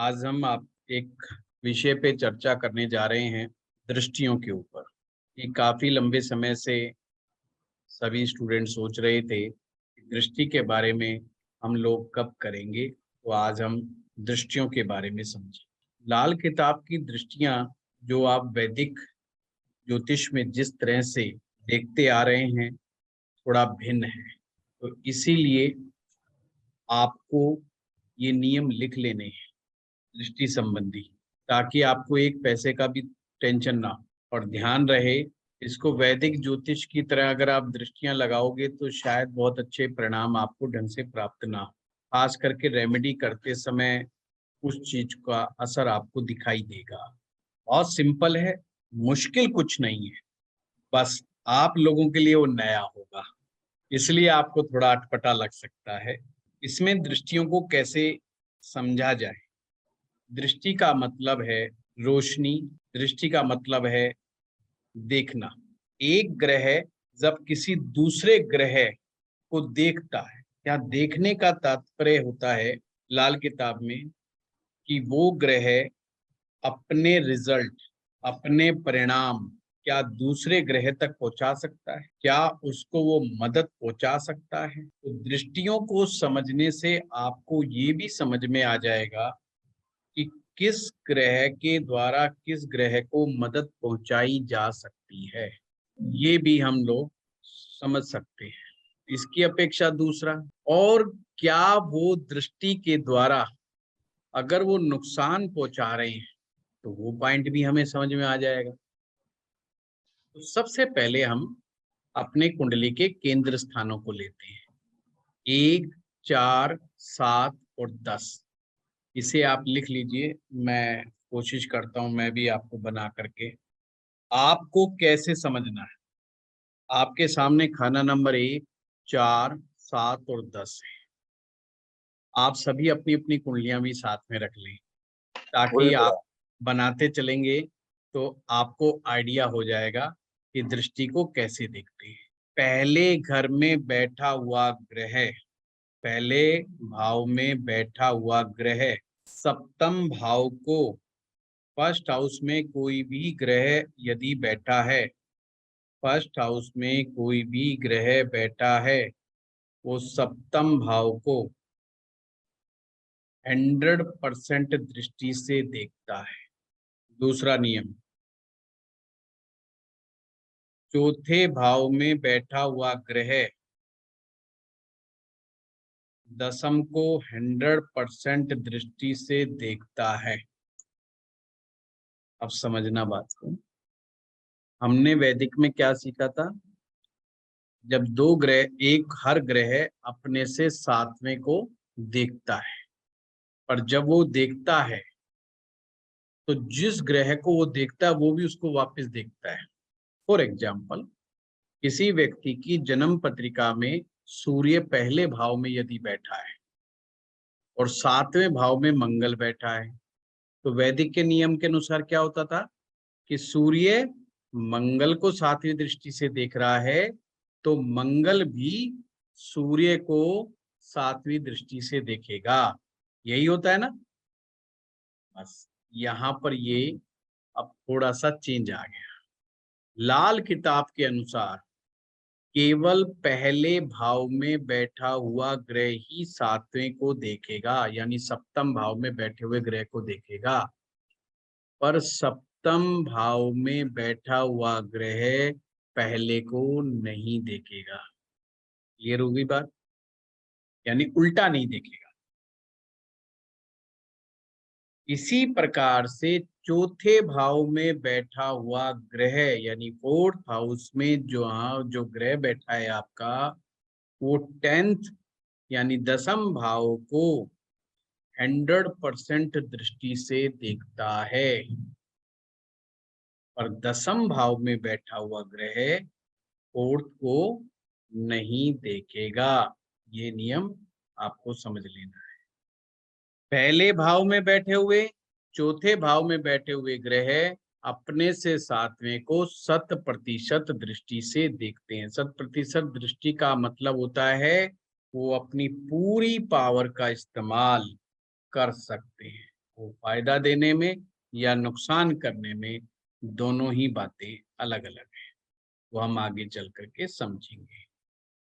आज हम आप एक विषय पे चर्चा करने जा रहे हैं, दृष्टियों के ऊपर। ये काफ़ी लंबे समय से सभी स्टूडेंट सोच रहे थे कि दृष्टि के बारे में हम लोग कब करेंगे, तो आज हम दृष्टियों के बारे में समझें। लाल किताब की दृष्टियाँ जो आप वैदिक ज्योतिष में जिस तरह से देखते आ रहे हैं, थोड़ा भिन्न है। तो इसीलिए आपको ये नियम लिख लेने हैं दृष्टि संबंधी, ताकि आपको एक पैसे का भी टेंशन ना हो। और ध्यान रहे, इसको वैदिक ज्योतिष की तरह अगर आप दृष्टियां लगाओगे तो शायद बहुत अच्छे परिणाम आपको ढंग से प्राप्त ना हो। खास करके रेमेडी करते समय उस चीज का असर आपको दिखाई देगा। बहुत सिंपल है, मुश्किल कुछ नहीं है, बस आप लोगों के लिए वो नया होगा, इसलिए आपको थोड़ा अटपटा लग सकता है। इसमें दृष्टियों को कैसे समझा जाए। दृष्टि का मतलब है रोशनी, दृष्टि का मतलब है देखना। एक ग्रह जब किसी दूसरे ग्रह को देखता है, या देखने का तात्पर्य होता है लाल किताब में कि वो ग्रह अपने रिजल्ट, अपने परिणाम क्या दूसरे ग्रह तक पहुंचा सकता है, क्या उसको वो मदद पहुंचा सकता है। तो दृष्टियों को समझने से आपको ये भी समझ में आ जाएगा कि किस ग्रह के द्वारा किस ग्रह को मदद पहुंचाई जा सकती है, ये भी हम लोग समझ सकते हैं। इसकी अपेक्षा दूसरा, और क्या वो दृष्टि के द्वारा अगर वो नुकसान पहुंचा रहे हैं तो वो पॉइंट भी हमें समझ में आ जाएगा। तो सबसे पहले हम अपने कुंडली के केंद्र स्थानों को लेते हैं, 1, 4, 7 और 10। इसे आप लिख लीजिए, मैं कोशिश करता हूं मैं भी आपको बना करके। आपको कैसे समझना है, आपके सामने खाना नंबर 1, 4, 7 और 10 है। आप सभी अपनी अपनी कुंडलियां भी साथ में रख लें, ताकि आप बनाते चलेंगे तो आपको आइडिया हो जाएगा कि दृष्टि को कैसे देखते हैं। पहले घर में बैठा हुआ ग्रह, पहले भाव में बैठा हुआ ग्रह सप्तम भाव को, फर्स्ट हाउस में कोई भी ग्रह यदि बैठा है, फर्स्ट हाउस में कोई भी ग्रह बैठा है, वो सप्तम भाव को 100% दृष्टि से देखता है। दूसरा नियम, चौथे भाव में बैठा हुआ ग्रह दसम को 100% दृष्टि से देखता है। अब समझना बात को, हमने वैदिक में क्या सीखा था, जब दो ग्रह, एक हर ग्रह अपने से सातवें को देखता है, पर जब वो देखता है तो जिस ग्रह को वो देखता है वो भी उसको वापस देखता है। फॉर एग्जाम्पल, किसी व्यक्ति की जन्म पत्रिका में सूर्य पहले भाव में यदि बैठा है और सातवें भाव में मंगल बैठा है, तो वैदिक के नियम के अनुसार क्या होता था कि सूर्य मंगल को सातवीं दृष्टि से देख रहा है, तो मंगल भी सूर्य को सातवीं दृष्टि से देखेगा। यही होता है ना। बस यहाँ पर ये अब थोड़ा सा चेंज आ गया। लाल किताब के अनुसार केवल पहले भाव में बैठा हुआ ग्रह ही सातवें को देखेगा, यानी सप्तम भाव में बैठे हुए ग्रह को देखेगा। पर सप्तम भाव में बैठा हुआ ग्रह पहले को नहीं देखेगा। ये रूबी बात, यानी उल्टा नहीं देखेगा। इसी प्रकार से चौथे भाव में बैठा हुआ ग्रह, यानी फोर्थ हाउस में जो ग्रह बैठा है आपका, वो 10th यानी दसम भाव को 100% दृष्टि से देखता है। पर दसम भाव में बैठा हुआ ग्रह फोर्थ को नहीं देखेगा। ये नियम आपको समझ लेना है। पहले भाव में बैठे हुए, चौथे भाव में बैठे हुए ग्रह अपने से सातवें को 100% दृष्टि से देखते हैं। 100% दृष्टि का मतलब होता है वो अपनी पूरी पावर का इस्तेमाल कर सकते हैं। वो फायदा देने में या नुकसान करने में, दोनों ही बातें अलग अलग है। वो हम आगे चल करके समझेंगे।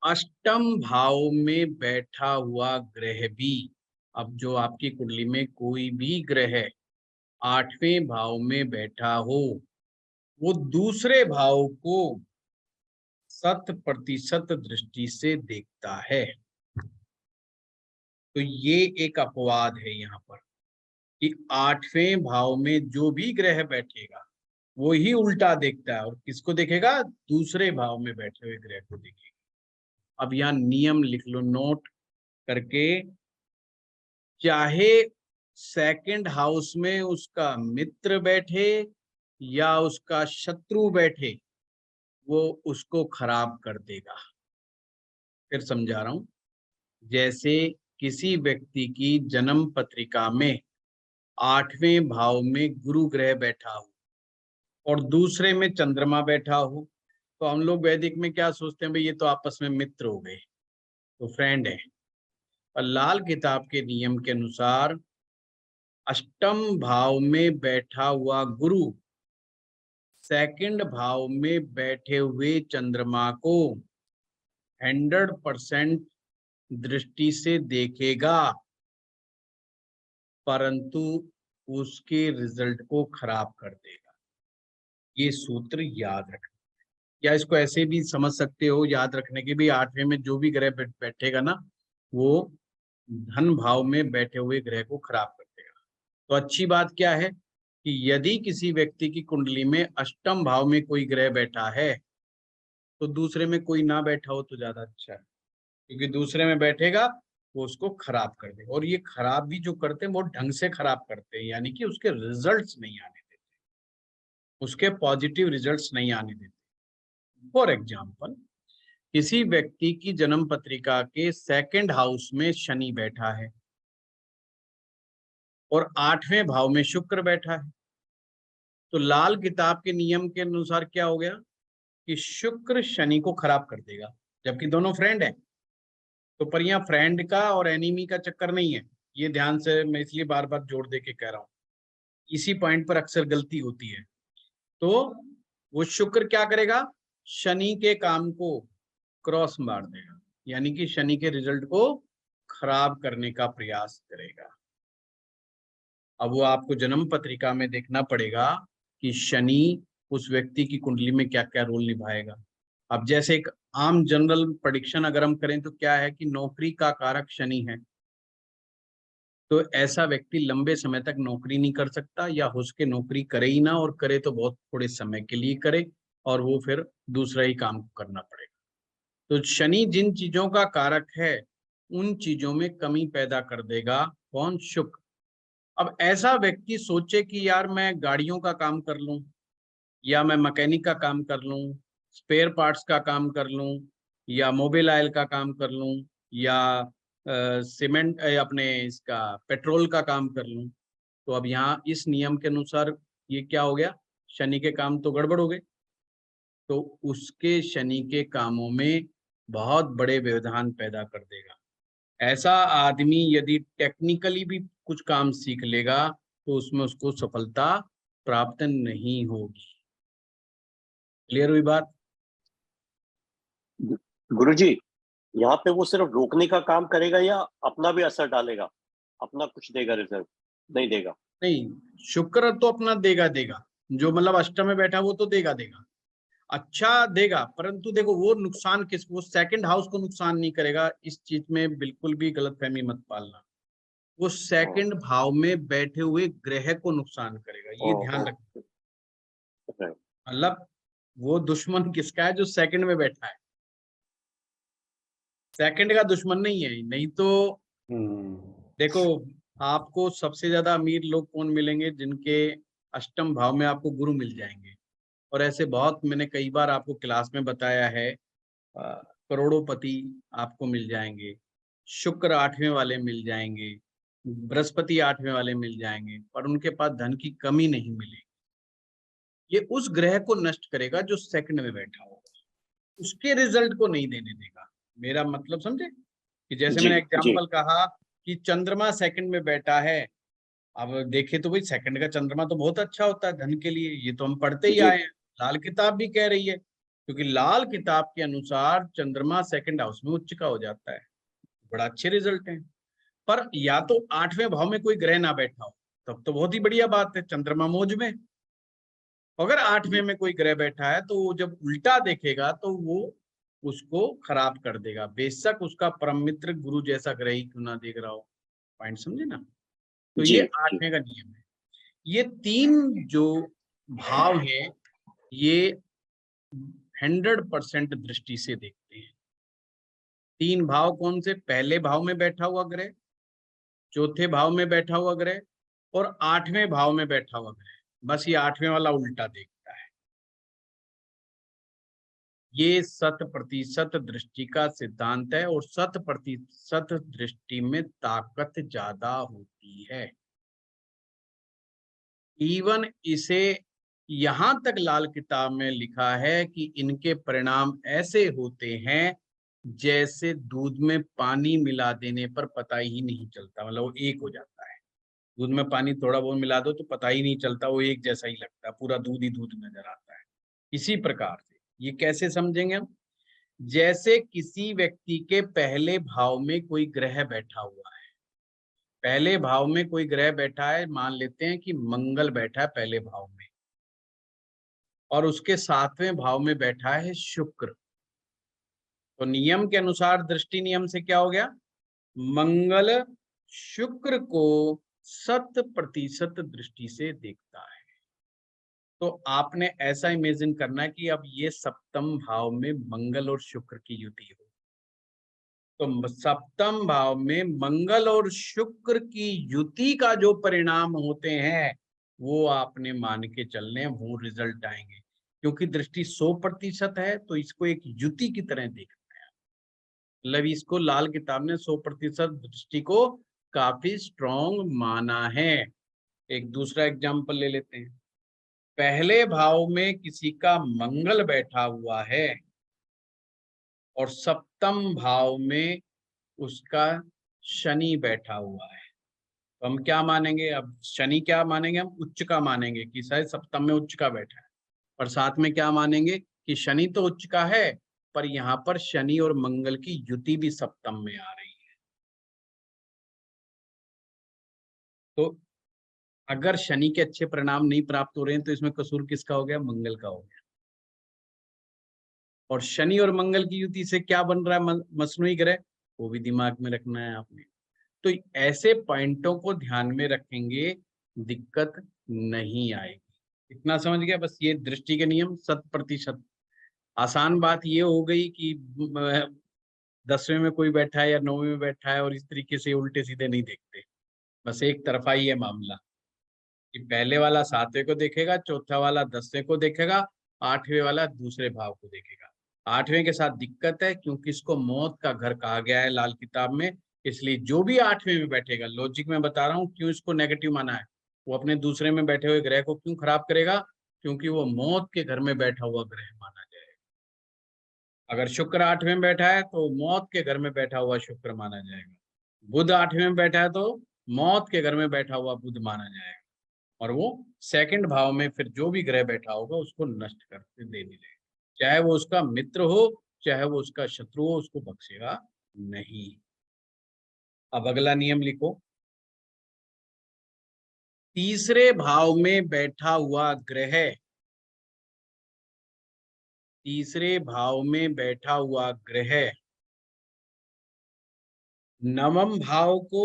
अष्टम भाव में बैठा हुआ ग्रह भी, अब जो आपकी कुंडली में कोई भी ग्रह 8वें भाव में बैठा हो, वो दूसरे भाव को 100% दृष्टि से देखता है। तो ये एक अपवाद है यहाँ पर कि 8वें भाव में जो भी ग्रह बैठेगा वो ही उल्टा देखता है, और किसको देखेगा? दूसरे भाव में बैठे हुए ग्रह को देखेगा। अब यहाँ नियम लिख लो नोट करके, चाहे सेकंड हाउस में उसका मित्र बैठे या उसका शत्रु बैठे, वो उसको खराब कर देगा। फिर समझा रहा हूं। जैसे किसी व्यक्ति की जन्म पत्रिका में 8वें भाव में गुरु ग्रह बैठा हो और दूसरे में चंद्रमा बैठा हो, तो हम लोग वैदिक में क्या सोचते हैं, भाई ये तो आपस में मित्र हो गए, तो फ्रेंड है। और लाल किताब के नियम के अनुसार अष्टम भाव में बैठा हुआ गुरु सेकंड भाव में बैठे हुए चंद्रमा को 100% दृष्टि से देखेगा, परंतु उसके रिजल्ट को खराब कर देगा। ये सूत्र याद रखना, या इसको ऐसे भी समझ सकते हो, याद रखने के भी, 8वें में जो भी ग्रह बैठेगा ना, वो धन भाव में बैठे हुए ग्रह को खराब कर देगा। तो अच्छी बात क्या है कि यदि किसी व्यक्ति की कुंडली में अष्टम भाव में कोई ग्रह बैठा है, तो दूसरे में कोई ना बैठा हो तो ज्यादा अच्छा है, क्योंकि दूसरे में बैठेगा वो उसको खराब कर देगा। और ये खराब भी जो करते हैं वो ढंग से खराब करते हैं, यानी कि उसके रिजल्ट्स नहीं आने देते, उसके पॉजिटिव रिजल्ट्स नहीं आने देते। फॉर एग्जाम्पल, किसी व्यक्ति की जन्म पत्रिका के सेकंड हाउस में शनि बैठा है और 8वें भाव में शुक्र बैठा है, तो लाल किताब के नियम के अनुसार क्या हो गया कि शुक्र शनि को खराब कर देगा, जबकि दोनों फ्रेंड हैं। तो पर यहाँ फ्रेंड का और एनिमी का चक्कर नहीं है, ये ध्यान से मैं इसलिए बार बार जोड़ दे के कह रहा हूँ, इसी पॉइंट पर अक्सर गलती होती है। तो वो शुक्र क्या करेगा? शनि के काम को क्रॉस मार देगा, यानी कि शनि के रिजल्ट को खराब करने का प्रयास करेगा। अब वो आपको जन्म पत्रिका में देखना पड़ेगा कि शनि उस व्यक्ति की कुंडली में क्या क्या रोल निभाएगा। अब जैसे एक आम जनरल प्रेडिक्शन अगर हम करें तो क्या है कि नौकरी का कारक शनि है, तो ऐसा व्यक्ति लंबे समय तक नौकरी नहीं कर सकता, या हो सके नौकरी करे ही ना, और करे तो बहुत थोड़े समय के लिए करे, और वो फिर दूसरा ही काम करना पड़ेगा। तो शनि जिन चीजों का कारक है उन चीजों में कमी पैदा कर देगा। कौन? शुक्र। अब ऐसा व्यक्ति सोचे कि यार मैं गाड़ियों का काम कर लूं, या मैं मैकेनिक का काम कर लूं, स्पेयर पार्ट्स का काम कर लूं, या मोबिल ऑयल का काम कर लूं, या सीमेंट अपने इसका पेट्रोल का काम कर लूं, तो अब यहाँ इस नियम के अनुसार ये क्या हो गया? शनि के काम तो गड़बड़ हो गए, तो उसके शनि के कामों में बहुत बड़े व्यवधान पैदा कर देगा। ऐसा आदमी यदि टेक्निकली भी कुछ काम सीख लेगा तो उसमें उसको सफलता प्राप्त नहीं होगी। क्लियर हुई बात? गुरुजी, यहाँ पे वो सिर्फ रोकने का काम करेगा या अपना भी असर डालेगा? अपना कुछ देगा रिजल्ट? नहीं देगा? नहीं, शुक्र तो अपना देगा देगा, जो मतलब अष्टम में बैठा वो तो देगा देगा, अच्छा देगा, परंतु देखो वो नुकसान वो सेकंड हाउस को नुकसान नहीं करेगा। इस चीज में बिल्कुल भी गलतफहमी मत पालना। वो सेकंड भाव में बैठे हुए ग्रह को नुकसान करेगा, ये ध्यान रखना। मतलब वो दुश्मन किसका है? जो सेकंड में बैठा है, सेकंड का दुश्मन नहीं है। नहीं तो देखो, आपको सबसे ज्यादा अमीर लोग कौन मिलेंगे? जिनके अष्टम भाव में आपको गुरु मिल जाएंगे, और ऐसे बहुत मैंने कई बार आपको क्लास में बताया है। करोड़ोंपति आपको मिल जाएंगे, शुक्र 8वें वाले मिल जाएंगे, बृहस्पति 8वें वाले मिल जाएंगे, पर उनके पास धन की कमी नहीं मिलेगी। ये उस ग्रह को नष्ट करेगा जो सेकंड में बैठा होगा, उसके रिजल्ट को नहीं देने देगा। मेरा मतलब समझे? कि जैसे जी मैंने जी। एग्जाम्पल कहा कि चंद्रमा सेकंड में बैठा है, अब देखे तो भाई सेकंड का चंद्रमा तो बहुत अच्छा होता है धन के लिए, ये तो हम पढ़ते ही जी आए हैं, लाल किताब भी कह रही है, क्योंकि लाल किताब के अनुसार चंद्रमा सेकंड हाउस में उच्च का हो जाता है, बड़ा अच्छे रिजल्ट है। पर या तो 8वें भाव में कोई ग्रह ना बैठा हो, तब तो बहुत ही बढ़िया बात है, चंद्रमा मौज में। अगर 8वें में कोई ग्रह बैठा है तो वो जब उल्टा देखेगा तो वो उसको खराब कर देगा, बेशक उसका परम मित्र गुरु जैसा ग्रह ही क्यों ना देख रहा हो। पॉइंट समझे ना? तो जी ये जी 8वें का नियम है। ये 3 जो भाव है ये 100% दृष्टि से देखते हैं। 3 भाव कौन से? पहले भाव में बैठा हुआ ग्रह, चौथे भाव में बैठा हुआ ग्रह और 8वें भाव में बैठा हुआ ग्रह। बस ये 8वें वाला उल्टा देखता है। ये 100% दृष्टि का सिद्धांत है और 100% दृष्टि में ताकत ज्यादा होती है। इवन इसे यहां तक लाल किताब में लिखा है कि इनके परिणाम ऐसे होते हैं जैसे दूध में पानी मिला देने पर पता ही नहीं चलता, मतलब वो एक हो जाता है। दूध में पानी थोड़ा बहुत मिला दो तो पता ही नहीं चलता, वो एक जैसा ही लगता है, पूरा दूध ही दूध नजर आता है। इसी प्रकार से ये कैसे समझेंगे हम? जैसे किसी व्यक्ति के पहले भाव में कोई ग्रह बैठा हुआ है, पहले भाव में कोई ग्रह बैठा है, मान लेते हैं कि मंगल बैठा है पहले भाव में, और उसके 7वें भाव में बैठा है शुक्र। तो नियम के अनुसार, दृष्टि नियम से क्या हो गया? मंगल शुक्र को 100% दृष्टि से देखता है। तो आपने ऐसा इमेजिन करना है कि अब ये सप्तम भाव में मंगल और शुक्र की युति हो, तो सप्तम भाव में मंगल और शुक्र की युति का जो परिणाम होते हैं वो आपने मान के चलने हैं, वो रिजल्ट आएंगे। क्योंकि दृष्टि 100% है तो इसको एक युति की तरह देखना है, मतलब इसको लाल किताब ने 100% दृष्टि को काफी स्ट्रॉन्ग माना है। एक दूसरा एग्जाम्पल ले लेते हैं। पहले भाव में किसी का मंगल बैठा हुआ है और सप्तम भाव में उसका शनि बैठा हुआ है, तो हम क्या मानेंगे? अब शनि क्या मानेंगे? हम उच्च का मानेंगे कि शायद सप्तम में उच्च का बैठा है, और साथ में क्या मानेंगे कि शनि तो उच्च का है पर यहाँ पर शनि और मंगल की युति भी सप्तम में आ रही है। तो अगर शनि के अच्छे परिणाम नहीं प्राप्त हो रहे हैं तो इसमें कसूर किसका हो गया? मंगल का हो गया। और शनि और मंगल की युति से क्या बन रहा है? मसनूई ग्रह, वो भी दिमाग में रखना है आपने। तो ऐसे पॉइंटों को ध्यान में रखेंगे, दिक्कत नहीं आएगी। इतना समझ गया? बस ये दृष्टि के नियम 100%। आसान बात ये हो गई कि 10वें में कोई बैठा है या 9वें में बैठा है और इस तरीके से उल्टे सीधे नहीं देखते, बस एक तरफा ही है मामला कि पहले वाला 7वें को देखेगा, चौथा वाला 10वें को देखेगा, 8वें वाला दूसरे भाव को देखेगा। 8वें के साथ दिक्कत है क्योंकि इसको मौत का घर कहा गया है लाल किताब में, इसलिए जो भी 8वें में बैठेगा, लॉजिक में बता रहा हूँ क्यों इसको नेगेटिव माना है, वो अपने दूसरे में बैठे हुए ग्रह को क्यों खराब करेगा? क्योंकि वो मौत के घर में बैठा हुआ ग्रह माना जाएगा। अगर शुक्र 8वें में बैठा है तो मौत के घर में बैठा हुआ शुक्र माना जाएगा। बुध 8वें में बैठा है तो मौत के घर में बैठा हुआ बुध माना जाएगा, और वो सेकंड भाव में फिर जो भी ग्रह बैठा होगा उसको नष्ट करके दे देगा, चाहे वो उसका मित्र हो चाहे वो उसका शत्रु हो, उसको बख्शेगा नहीं। अब अगला नियम लिखो। तीसरे भाव में बैठा हुआ ग्रह, तीसरे भाव में बैठा हुआ ग्रह नवम भाव को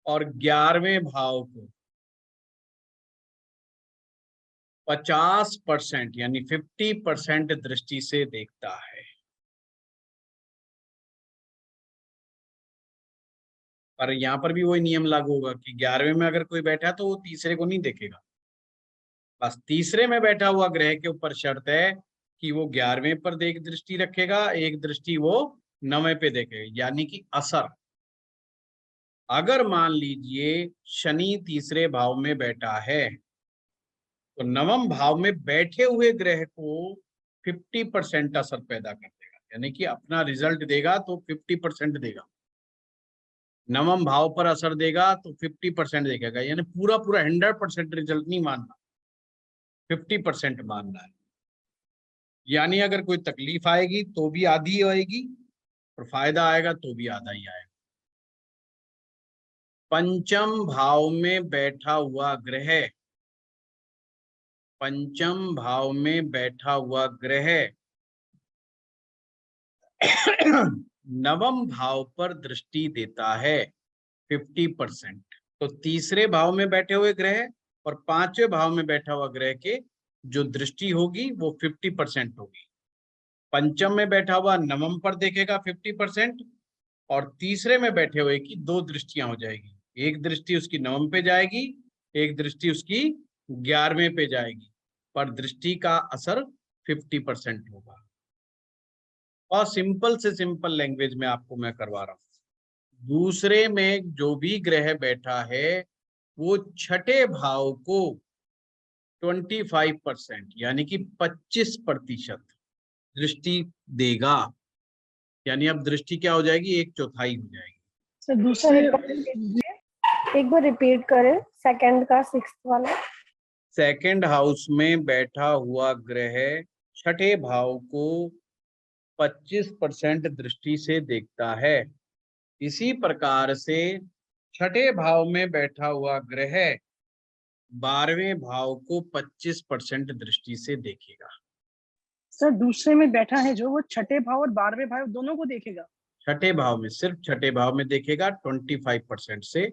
और 11वें भाव को 50% यानी 50% दृष्टि से देखता है। पर यहाँ पर भी वही नियम लागू होगा कि 11वें में अगर कोई बैठा तो वो तीसरे को नहीं देखेगा। बस तीसरे में बैठा हुआ ग्रह के ऊपर शर्त है कि वो 11वें पर देख दृष्टि रखेगा, एक दृष्टि वो 9वें पे देखेगा, यानी कि असर। अगर मान लीजिए शनि तीसरे भाव में बैठा है तो नवम भाव में बैठे हुए ग्रह को 50% असर पैदा कर देगा, यानी कि अपना रिजल्ट देगा तो 50% देगा। नवम भाव पर असर देगा तो 50% देखेगा, यानी पूरा पूरा 100% रिजल्ट नहीं मानना, 50% मानना है। यानी अगर कोई तकलीफ आएगी तो भी आधी आएगी और फायदा आएगा तो भी आधा ही आएगा। पंचम भाव में बैठा हुआ ग्रह, पंचम भाव में बैठा हुआ ग्रह नवम भाव पर दृष्टि देता है 50%। तो तीसरे भाव में बैठे हुए ग्रह और पांचवें भाव में बैठा हुआ ग्रह के जो दृष्टि होगी वो 50% होगी। पंचम में बैठा हुआ नवम पर देखेगा 50% और तीसरे में बैठे हुए की दो दृष्टियां हो जाएगी, एक दृष्टि उसकी नवम पे जाएगी, एक दृष्टि उसकी 11वें पे जाएगी, पर दृष्टि का असर 50% होगा। और सिंपल से सिंपल लैंग्वेज में आपको मैं करवा रहा हूं। दूसरे में जो भी ग्रह बैठा है वो छठे भाव को 25% यानी कि 25% दृष्टि देगा, यानी अब दृष्टि क्या हो जाएगी, 1/4 हो जाएगी। सर दूसरे एक बार रिपीट करें सेकंड का, सिक्स्थ वाला। सेकंड हाउस में बैठा हुआ ग्रह छठे भाव को 25% दृष्टि से देखता है। इसी प्रकार से छठे भाव में बैठा हुआ ग्रह 12वें भाव को 25% दृष्टि से देखेगा। सर दूसरे में बैठा है जो, वो छठे भाव और 12वें भाव दोनों को देखेगा। छठे भाव में, सिर्फ छठे भाव में देखेगा 25% से।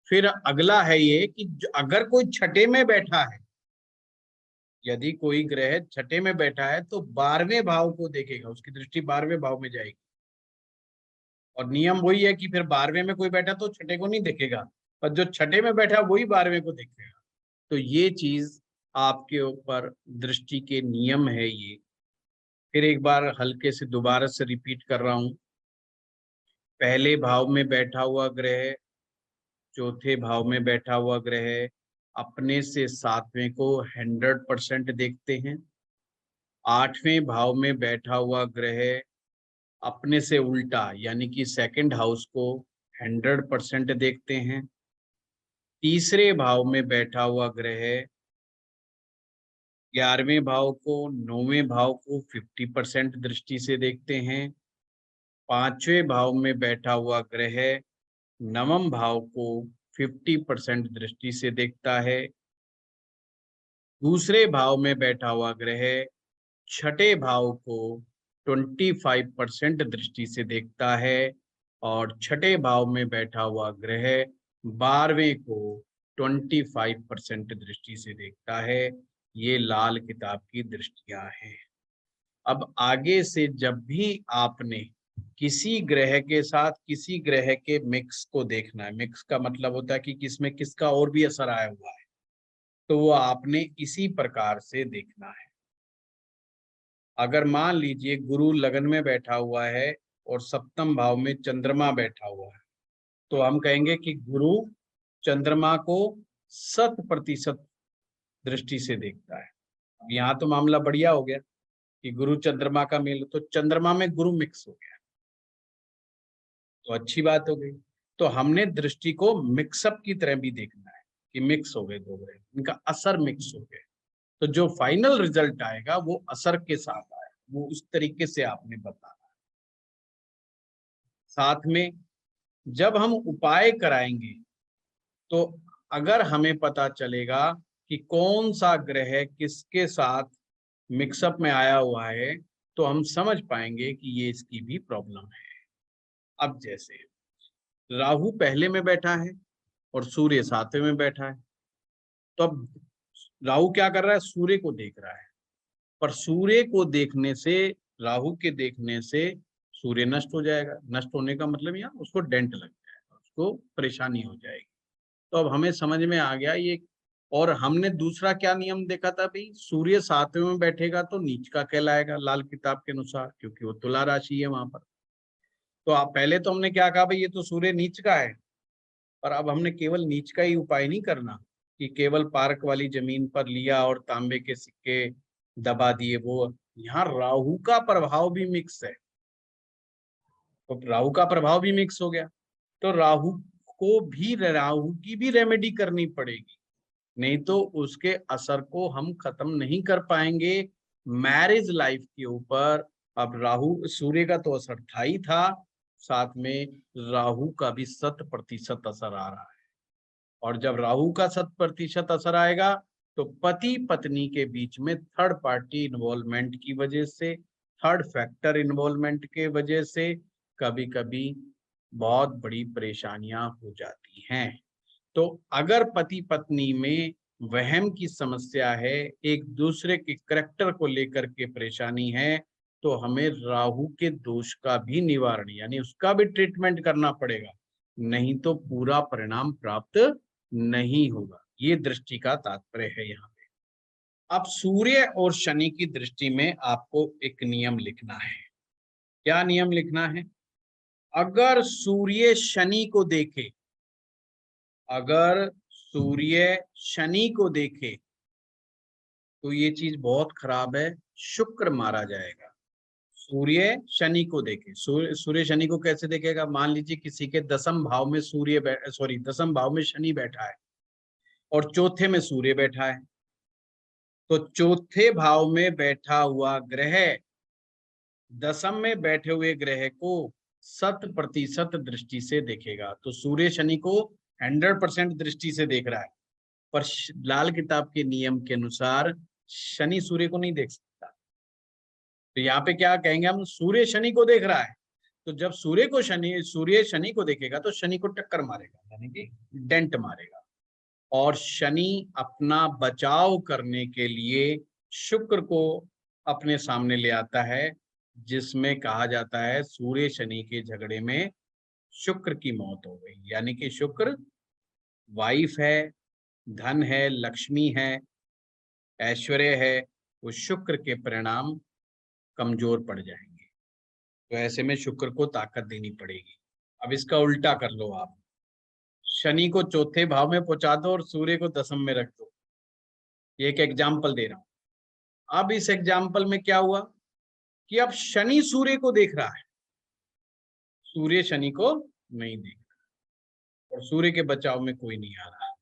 फिर अगला है ये कि अगर कोई छठे में बैठा है, यदि कोई ग्रह छठे में बैठा है तो 12वें भाव को देखेगा, उसकी दृष्टि 12वें भाव में जाएगी। और नियम वही है कि फिर 12वें में कोई बैठा तो छठे को नहीं देखेगा, पर जो छठे में बैठा वही 12वें को देखेगा। तो ये चीज आपके ऊपर दृष्टि के नियम है ये। फिर एक बार हल्के से दोबारा से रिपीट कर रहा हूं। पहले भाव में बैठा हुआ ग्रह, चौथे भाव में बैठा हुआ ग्रह अपने से 7वें को 100% देखते हैं। 8वें भाव में बैठा हुआ ग्रह अपने से उल्टा यानी कि सेकंड हाउस को 100% देखते हैं। तीसरे भाव में बैठा हुआ ग्रह 11वें भाव को, 9वें भाव को 50% दृष्टि से देखते हैं। 5वें भाव में बैठा हुआ ग्रह नवम भाव को 50% दृष्टि से देखता है। दूसरे भाव में बैठा हुआ ग्रह छठे भाव को 25% दृष्टि से देखता है और छठे भाव में बैठा हुआ ग्रह 12वें को 25% दृष्टि से देखता है। ये लाल किताब की दृष्टियां हैं। अब आगे से जब भी आपने किसी ग्रह के साथ किसी ग्रह के मिक्स को देखना है, मिक्स का मतलब होता है कि किसमें किसका और भी असर आया हुआ है, तो वो आपने इसी प्रकार से देखना है। अगर मान लीजिए गुरु लगन में बैठा हुआ है और सप्तम भाव में चंद्रमा बैठा हुआ है, तो हम कहेंगे कि गुरु चंद्रमा को 100% दृष्टि से देखता है। अब यहाँ तो मामला बढ़िया हो गया कि गुरु चंद्रमा का मेल, तो चंद्रमा में गुरु मिक्स हो गया, तो अच्छी बात हो गई। तो हमने दृष्टि को मिक्सअप की तरह भी देखना है कि मिक्स हो गए दो ग्रह, इनका असर मिक्स हो गया, तो जो फाइनल रिजल्ट आएगा वो असर के साथ आएगा, वो उस तरीके से आपने बताना है। साथ में जब हम उपाय कराएंगे तो अगर हमें पता चलेगा कि कौन सा ग्रह किसके साथ मिक्सअप में आया हुआ है, तो हम समझ पाएंगे कि ये इसकी भी प्रॉब्लम है। अब जैसे राहु पहले में बैठा है और सूर्य 7वें में बैठा है, तो अब राहु क्या कर रहा है, सूर्य को देख रहा है, पर सूर्य को देखने से, राहु के देखने से सूर्य नष्ट हो जाएगा। नष्ट होने का मतलब यहाँ उसको डेंट लग जाएगा, उसको परेशानी हो जाएगी। तो अब हमें समझ में आ गया ये। और हमने दूसरा क्या नियम देखा था भाई, सूर्य 7वें में बैठेगा तो नीच का कहलाएगा लाल किताब के अनुसार, क्योंकि वो तुला राशि है वहां पर। तो आप पहले तो हमने क्या कहा भाई, ये तो सूर्य नीच का है, पर अब हमने केवल नीच का ही उपाय नहीं करना कि केवल पार्क वाली जमीन पर लिया और तांबे के सिक्के दबा दिए। वो यहाँ राहु का प्रभाव भी मिक्स है, तो राहु का प्रभाव भी मिक्स हो गया। तो राहु की भी रेमेडी करनी पड़ेगी, नहीं तो उसके असर को हम खत्म नहीं कर पाएंगे मैरिज लाइफ के ऊपर। अब सूर्य का तो असर था ही था, साथ में राहु का भी 100% असर आ रहा है। और जब राहु का 100% असर आएगा तो पति पत्नी के बीच में थर्ड पार्टी इन्वॉल्वमेंट की वजह से, थर्ड फैक्टर इन्वॉल्वमेंट के वजह से कभी कभी बहुत बड़ी परेशानियां हो जाती हैं। तो अगर पति पत्नी में वहम की समस्या है, एक दूसरे के करैक्टर को लेकर के परेशानी है, तो हमें राहु के दोष का भी निवारण यानी उसका भी ट्रीटमेंट करना पड़ेगा, नहीं तो पूरा परिणाम प्राप्त नहीं होगा। ये दृष्टि का तात्पर्य है यहाँ पे। अब सूर्य और शनि की दृष्टि में आपको एक नियम लिखना है। क्या नियम लिखना है? अगर सूर्य शनि को देखे, अगर सूर्य शनि को देखे तो ये चीज बहुत खराब है, शुक्र मारा जाएगा। सूर्य शनि को देखे, सूर्य शनि को कैसे देखेगा? मान लीजिए किसी के दसम भाव में दसम भाव में शनि बैठा है और चौथे में सूर्य बैठा है, तो चौथे भाव में बैठा हुआ ग्रह दसम में बैठे हुए ग्रह को 100% दृष्टि से देखेगा। तो सूर्य शनि को 100% दृष्टि से देख रहा है, पर लाल किताब के नियम के अनुसार शनि सूर्य को नहीं देख सकता। तो यहाँ पे क्या कहेंगे हम? सूर्य शनि को देख रहा है, तो जब सूर्य शनि को देखेगा तो शनि को टक्कर मारेगा, यानी कि डेंट मारेगा। और शनि अपना बचाव करने के लिए शुक्र को अपने सामने ले आता है, जिसमें कहा जाता है सूर्य शनि के झगड़े में शुक्र की मौत हो गई। यानी कि शुक्र वाइफ है, धन है, लक्ष्मी है, ऐश्वर्य है, वो शुक्र के परिणाम कमजोर पड़ जाएंगे। तो ऐसे में शुक्र को ताकत देनी पड़ेगी। अब इसका उल्टा कर लो आप, शनि को चौथे भाव में पहुंचा दो और सूर्य को दसम में रख दो। ये एक एग्जाम्पल दे रहा हूं। अब इस एग्जाम्पल में क्या हुआ कि अब शनि सूर्य को देख रहा है, सूर्य शनि को नहीं देख रहा, और सूर्य के बचाव में कोई नहीं आ रहा।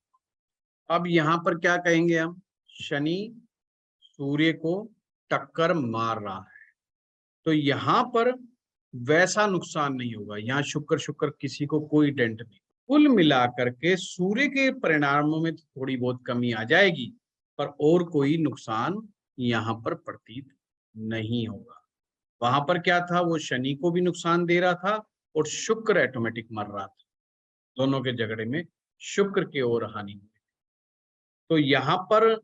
अब यहां पर क्या कहेंगे हम? शनि सूर्य को टक्कर मार रहा है, तो यहां पर वैसा नुकसान नहीं होगा। यहाँ शुक्र किसी को कोई डेंट नहीं। कुल मिलाकर के सूर्य के परिणामों में थोड़ी बहुत कमी आ जाएगी, पर और कोई नुकसान यहाँ पर प्रतीत नहीं होगा। वहां पर क्या था? वो शनि को भी नुकसान दे रहा था और शुक्र ऑटोमेटिक मर रहा था। दोनों के झगड़े में शुक्र की ओर हानि हुई। तो यहाँ पर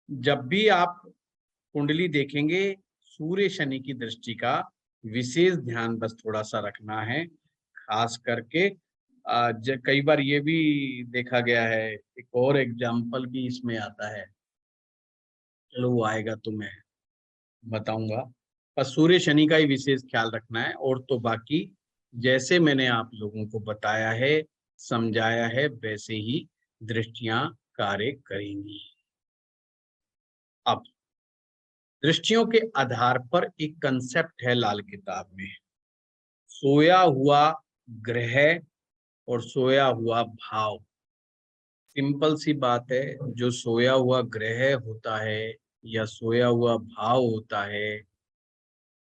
जब भी आप कुंडली देखेंगे, सूर्य शनि की दृष्टि का विशेष ध्यान बस थोड़ा सा रखना है। खास करके कई बार ये भी देखा गया है, एक और एग्जाम्पल भी इसमें आता है, चलो वो आएगा तो मैं बताऊंगा। पर सूर्य शनि का ही विशेष ख्याल रखना है, और तो बाकी जैसे मैंने आप लोगों को बताया है, समझाया है, वैसे ही दृष्टियां कार्य करेंगी। अब दृष्टियों के आधार पर एक कंसेप्ट है लाल किताब में, सोया हुआ ग्रह और सोया हुआ भाव। सिंपल सी बात है, जो सोया हुआ ग्रह होता है या सोया हुआ भाव होता है,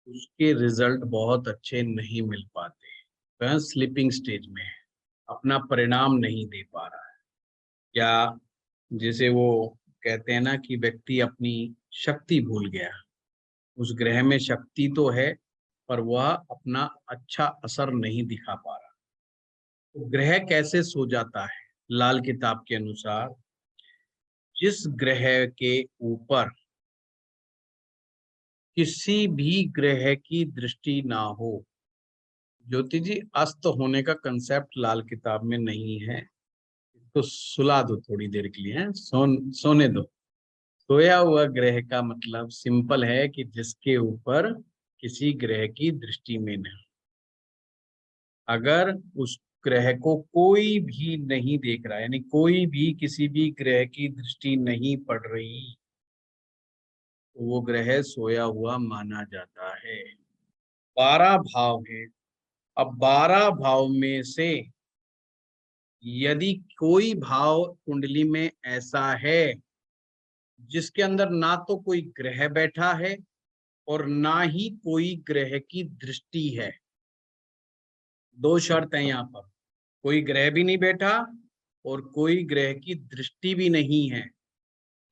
उसके रिजल्ट बहुत अच्छे नहीं मिल पाते। वह स्लीपिंग स्टेज में है, अपना परिणाम नहीं दे पा रहा है। या जैसे वो कहते हैं ना कि व्यक्ति अपनी शक्ति भूल गया। उस ग्रह में शक्ति तो है, पर वह अपना अच्छा असर नहीं दिखा पा रहा। तो ग्रह कैसे सो जाता है? लाल किताब के अनुसार जिस ग्रह के ऊपर किसी भी ग्रह की दृष्टि ना हो, ज्योति जी अस्त होने का कंसेप्ट लाल किताब में नहीं है, तो सुला दो थोड़ी देर के लिए, सोने दो। सोया हुआ ग्रह का मतलब सिंपल है कि जिसके ऊपर किसी ग्रह की दृष्टि में नहीं। अगर उस ग्रह को कोई भी नहीं देख रहा, यानी कोई भी किसी भी ग्रह की दृष्टि नहीं पड़ रही, तो वो ग्रह सोया हुआ माना जाता है। 12 भाव है। अब 12 भाव में से यदि कोई भाव कुंडली में ऐसा है जिसके अंदर ना तो कोई ग्रह बैठा है और ना ही कोई ग्रह की दृष्टि है, दो शर्त है यहाँ पर, कोई ग्रह भी नहीं बैठा और कोई ग्रह की दृष्टि भी नहीं है,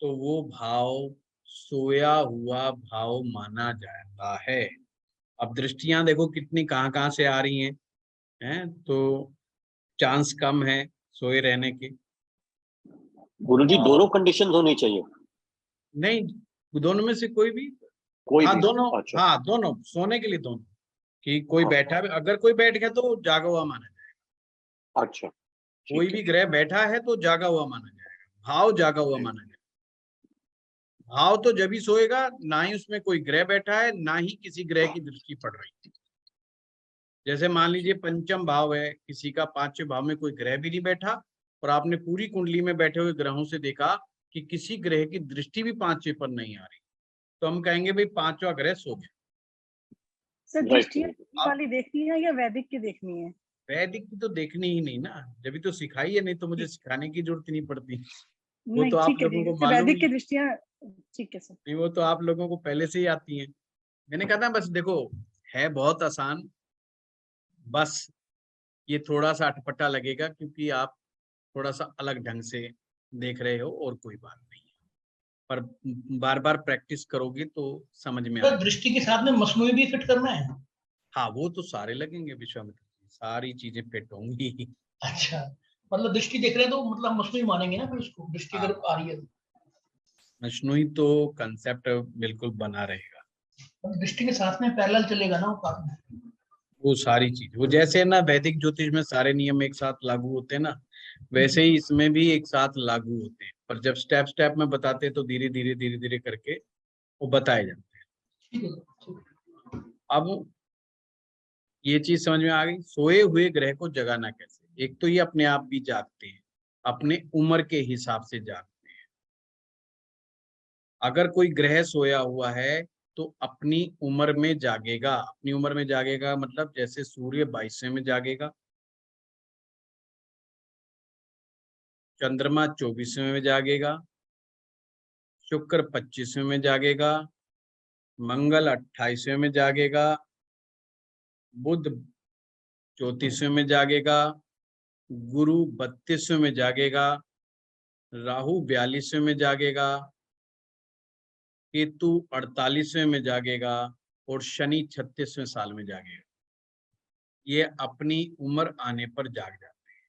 तो वो भाव सोया हुआ भाव माना जाता है। अब दृष्टियां देखो कितनी कहाँ से आ रही हैं, तो चांस कम है सोए रहने के। गुरुजी दोनों कंडीशन होनी चाहिए? नहीं, दोनों में से कोई भी। कोई हाँ भी? दोनों, अच्छा। हाँ दोनों सोने के लिए दोनों, कि कोई हाँ। बैठा, अगर कोई बैठ गया तो जागा हुआ माना जाएगा। अच्छा, कोई ठीक भी है। ग्रह बैठा है तो जागा हुआ माना जाएगा, भाव जागा हुआ माना जाएगा। भाव तो जब ही सोएगा ना ही उसमें कोई ग्रह बैठा है ना ही किसी ग्रह की दृष्टि पड़ रही है। जैसे मान लीजिए पंचम भाव है किसी का, पांचवें भाव में कोई ग्रह भी नहीं बैठा और आपने पूरी कुंडली में बैठे हुए ग्रहों से देखा कि किसी ग्रह की दृष्टि भी पांचवें पर नहीं आ रही, तो हम कहेंगे भाई पांचवा ग्रह सो गया। Sir right. दृष्टियां वाली देखनी है या वैदिक की देखनी है? वैदिक की तो देखनी ही नहीं ना, जब तो सिखाई है, नहीं तो मुझे सिखाने की जरूरत ही नहीं पड़ती, वो नहीं तो आप ठीक है, लोगों को सर मालूम वैदिक ही की है। दृष्टियां ठीक है सर। नहीं, वो तो आप लोगों को पहले से ही आती है। मैंने कहा था बस देखो है बहुत आसान, बस ये थोड़ा सा अटपटा लगेगा क्योंकि आप थोड़ा सा अलग ढंग से देख रहे हो और कोई बात नहीं है, पर बार बार प्रैक्टिस करोगे तो समझ में आ तो जाएगा। दृष्टि के साथ में मसनूई भी फिट करना है? हाँ वो तो सारे लगेंगे विश्वामित्र जी, सारी चीजें फिट होंगी। अच्छा, मतलब दृष्टि देख रहे हैं तो मतलब मसनूई मानेंगे ना फिर उसको, दृष्टि अगर हाँ आ रही है तो। मशनूई तो कंसेप्ट बिल्कुल बना रहेगा, मतलब दृष्टि के साथ में पैरेलल चलेगा ना वो काम। वो सारी चीज, वो जैसे ना वैदिक ज्योतिष में सारे नियम एक साथ लागू होते हैं ना, वैसे ही इसमें भी एक साथ लागू होते हैं, पर जब स्टेप स्टेप में बताते हैं तो धीरे धीरे धीरे धीरे करके वो बताए जाते हैं। ठीक है, ठीक है। अब ये चीज समझ में आ गई, सोए हुए ग्रह को जगाना कैसे। एक तो ये अपने आप भी जागते हैं, अपने उम्र के हिसाब से जागते हैं। अगर कोई ग्रह सोया हुआ है तो अपनी उम्र में जागेगा, अपनी उम्र में जागेगा मतलब जैसे सूर्य 22वें में जागेगा, चंद्रमा 24वें में जागेगा, शुक्र 25वें में जागेगा, मंगल 28वें में जागेगा, बुध 34वें में जागेगा, गुरु 32वें में जागेगा, राहु 42वें में जागेगा, केतु 48वें में जागेगा और शनि 36वें साल में जागेगा। ये अपनी उम्र आने पर जाग जाते हैं।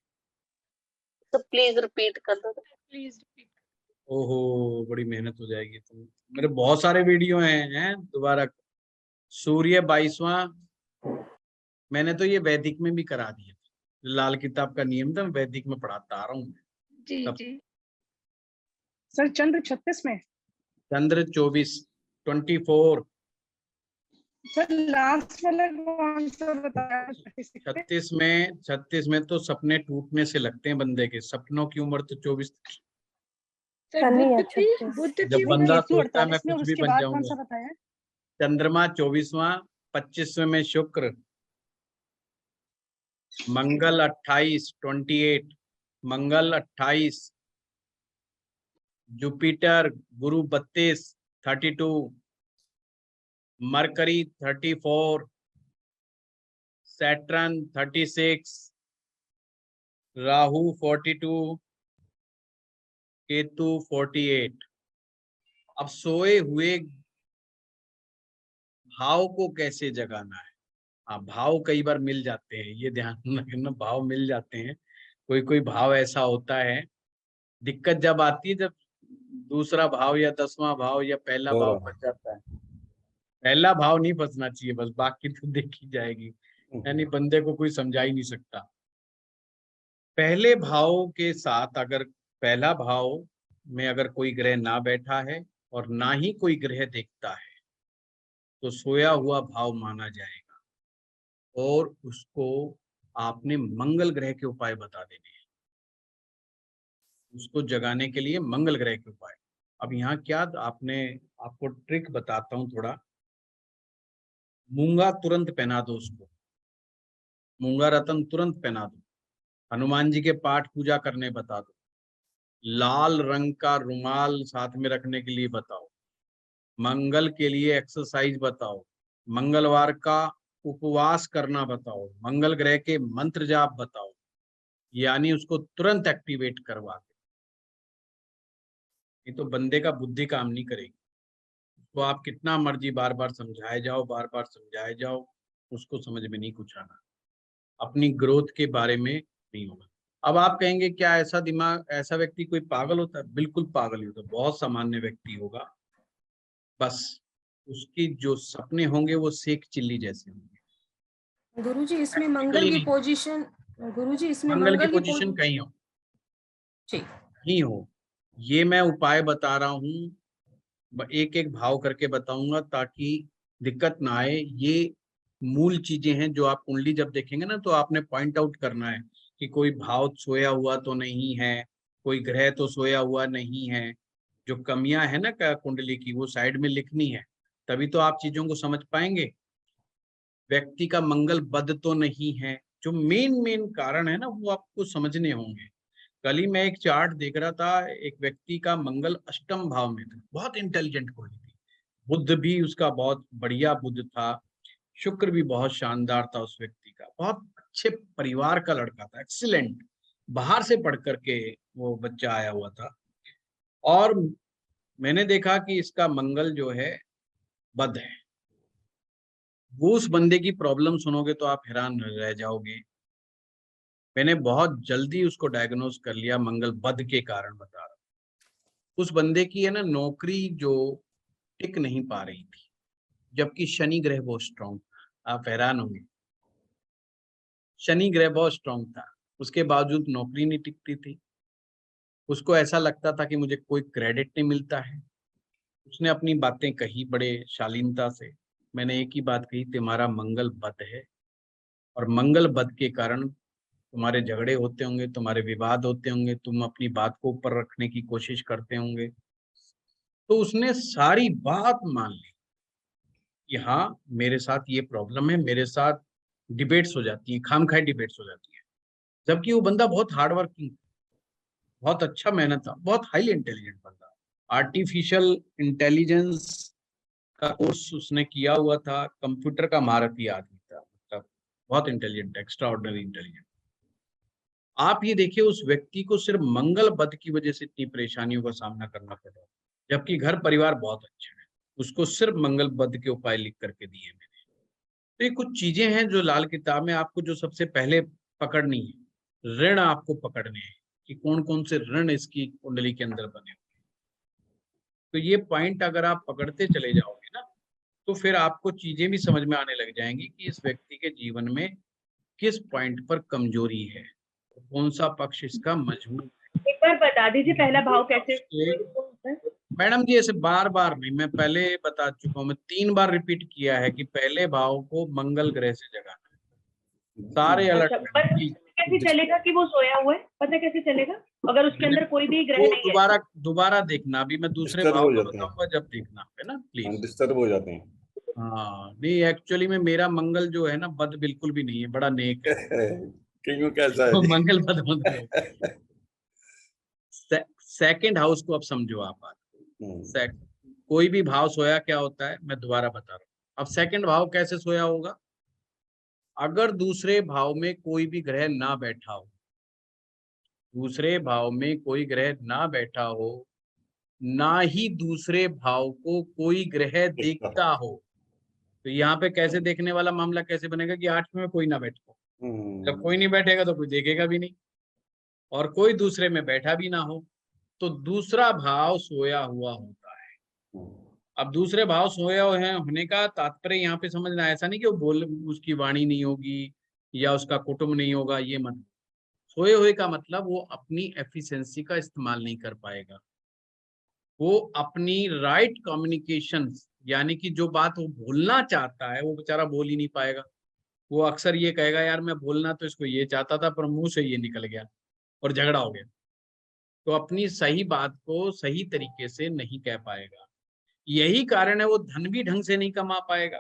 तो प्लीज रिपीट कर दो। Please repeat. ओहो बड़ी मेहनत हो जाएगी, तो मेरे बहुत सारे वीडियो हैं दोबारा। सूर्य 22वां, मैंने तो ये वैदिक में भी करा दिया, लाल किताब का नियम था, वैदिक में पढ़ाता आ रहा हूँ। जी तब जी। सर चंद्र 36 में? चंद्र 24 सर लास्ट वाला कौन सा बताया? 36 में तो सपने टूटने से लगते हैं बंदे के, सपनों की उम्र तो 24। शनि है बुध थी, 36। बुध जब थी। बंदा केतु सोचता है मैं 48 में और कुछ भी उसके बन बाद कौन जाऊंगा। सा बताया? चंद्रमा 24वां, 25वें में शुक्र, मंगल 28, मंगल 28, जुपिटर गुरु 32, मरकरी 34, सैटर्न 36, राहु 42, केतु 48। अब सोए हुए भाव को कैसे जगाना है। हाँ भाव कई बार मिल जाते हैं, ये ध्यान रखना, भाव मिल जाते हैं, कोई कोई भाव ऐसा होता है। दिक्कत जब आती है जब दूसरा भाव या 10वां भाव या पहला भाव फंस जाता है। पहला भाव नहीं फंसना चाहिए बस, बाकी तो देखी जाएगी, यानी बंदे को कोई समझा ही नहीं सकता। पहले भाव के साथ अगर पहला भाव में अगर कोई ग्रह ना बैठा है और ना ही कोई ग्रह देखता है तो सोया हुआ भाव माना जाएगा, और उसको आपने मंगल ग्रह के उपाय बता देने हैं, उसको जगाने के लिए मंगल ग्रह के उपाय। अब यहाँ क्या आपने, आपको ट्रिक बताता हूँ थोड़ा। मूंगा तुरंत पहना दो उसको, मूंगा रतन तुरंत पहना दो, हनुमान जी के पाठ पूजा करने बता दो, लाल रंग का रुमाल साथ में रखने के लिए बताओ, मंगल के लिए एक्सरसाइज बताओ, मंगलवार का उपवास करना बताओ, मंगल ग्रह के मंत्र जाप बताओ, यानी उसको तुरंत एक्टिवेट करवा के। ये तो बंदे का बुद्धि काम नहीं करेगी। तो आप कितना मर्जी बार बार समझाए जाओ, उसको समझ में नहीं कुछ आना, अपनी ग्रोथ के बारे में नहीं होगा। अब आप कहेंगे क्या ऐसा व्यक्ति कोई पागल होता है? बिल्कुल पागल ही होता है, बहुत सामान्य व्यक्ति होगा, बस उसकी जो सपने होंगे वो सेक चिल्ली जैसे होंगे। गुरुजी इसमें मंगल Practically की नहीं। पोजीशन, गुरुजी इसमें मंगल की मंगल की पोजीशन कहीं हो, ठीक नहीं हो, ये मैं उपाय बता रहा हूँ, एक एक भाव करके बताऊंगा ताकि दिक्कत ना आए। ये मूल चीजें हैं जो आप कुंडली जब देखेंगे ना तो आपने पॉइंट आउट करना है कि कोई भाव सोया हुआ तो नहीं है, कोई ग्रह तो सोया हुआ नहीं है, जो कमियां है ना कुंडली की वो साइड में लिखनी है, तभी तो आप चीजों को समझ पाएंगे। व्यक्ति का मंगल बद तो नहीं है, जो मेन कारण है ना वो आपको समझने होंगे। कल ही मैं एक चार्ट देख रहा था, एक व्यक्ति का मंगल अष्टम भाव में था, बहुत इंटेलिजेंट कुंडली थी, बुध भी उसका बहुत बढ़िया बुध था, शुक्र भी बहुत शानदार था उस व्यक्ति का, बहुत अच्छे परिवार का लड़का था, एक्सीलेंट, बाहर से पढ़ करके वो बच्चा आया हुआ था। और मैंने देखा कि इसका मंगल जो है बद है। वो उस बंदे की प्रॉब्लम सुनोगे तो आप हैरान रह जाओगे। मैंने बहुत जल्दी उसको डायग्नोज कर लिया, मंगल बद के कारण बता रहा हूं। उस बंदे की है ना नौकरी जो टिक नहीं पा रही थी, जबकि शनि ग्रह बहुत स्ट्रांग था। आप हैरान होंगे, शनि ग्रह बहुत स्ट्रांग था, उसके बावजूद नौकरी नहीं टिकती थी। उसको ऐसा लगता था कि मुझे कोई क्रेडिट नहीं मिलता है। उसने अपनी बातें कही बड़े शालीनता से। मैंने एक ही बात कही, तुम्हारा मंगल बद है और मंगल बद के कारण तुम्हारे झगड़े होते होंगे, तुम्हारे विवाद होते होंगे, तुम अपनी बात को ऊपर रखने की कोशिश करते होंगे। तो उसने सारी बात मान ली कि हाँ मेरे साथ ये प्रॉब्लम है, मेरे साथ डिबेट्स हो जाती हैं, खामखाई डिबेट्स हो जाती है। जबकि वो बंदा बहुत हार्ड वर्किंग, बहुत अच्छा मेहनत था, बहुत हाईली इंटेलिजेंट बंदा, आर्टिफिशियल इंटेलिजेंस का कोर्स उसने किया हुआ था, कंप्यूटर का महारथी आदमी था, मतलब बहुत इंटेलिजेंट, एक्स्ट्रा ऑर्डिनरी इंटेलिजेंट। आप ये देखिए उस व्यक्ति को सिर्फ मंगल बद की वजह से इतनी परेशानियों का सामना करना पड़ रहा, जबकि घर परिवार बहुत अच्छे हैं। उसको सिर्फ मंगल बद के उपाय लिख करके दिए मैंने। तो ये कुछ चीजें हैं जो लाल किताब में आपको जो सबसे पहले पकड़नी है, ऋण आपको पकड़ने हैं कि कौन कौन से ऋण इसकी कुंडली के अंदर बने हुए। तो ये पॉइंट अगर आप पकड़ते चले जाओगे ना तो फिर आपको चीजें भी समझ में आने लग जाएंगी कि इस व्यक्ति के जीवन में किस पॉइंट पर कमजोरी है, कौन सा पक्ष इसका मजबूत है। एक बार बता दीजिए पहला भाव कैसे मैडम जी ऐसे बार बार नहीं, मैं पहले बता चुका हूँ, मैं 3 बार रिपीट किया है कि पहले भाव को मंगल ग्रह से जगाना, सारे अलर्ट। कैसे चलेगा कि वो सोया हुआ है, पता कैसे चलेगा अगर उसके अंदर कोई भी ग्रह नहीं है? दोबारा देखना, अभी मैं दूसरे भाव को बताऊंगा जब देखना है ना प्लीज। डिस्टर्ब हो जाते हैं। हाँ नहीं, एक्चुअली में मेरा मंगल जो है ना बद बिल्कुल भी नहीं है, बड़ा नेक है। क्यों कैसा है? तो मंगल बद मत करो। सेकंड हाउस को अब समझो आप बात। कोई भी भाव सोया क्या होता है मैं दोबारा बता रहा हूँ। अब सेकंड भाव कैसे सोया होगा? अगर दूसरे भाव में कोई भी ग्रह ना बैठा हो, दूसरे भाव में कोई ग्रह ना बैठा हो, ना ही दूसरे भाव को कोई ग्रह देखता हो, तो यहाँ पे कैसे देखने वाला मामला कैसे बनेगा कि 8वें में कोई ना बैठे। जब कोई नहीं बैठेगा तो कोई देखेगा भी नहीं, और कोई दूसरे में बैठा भी ना हो तो दूसरा भाव सोया हुआ होता है। अब दूसरे भाव सोया होने का तात्पर्य यहाँ पे समझना, ऐसा नहीं कि वो उसकी वाणी नहीं होगी या उसका कुटुंब नहीं होगा, ये मत। सोए हुए का मतलब वो अपनी एफिशिएंसी का इस्तेमाल नहीं कर पाएगा, वो अपनी राइट कम्युनिकेशन, यानी कि जो बात वो बोलना चाहता है वो बेचारा बोल ही नहीं पाएगा। वो अक्सर ये कहेगा यार मैं बोलना तो इसको ये चाहता था पर मुंह से ये निकल गया और झगड़ा हो गया। तो अपनी सही बात को सही तरीके से नहीं कह पाएगा। यही कारण है वो धन भी ढंग से नहीं कमा पाएगा,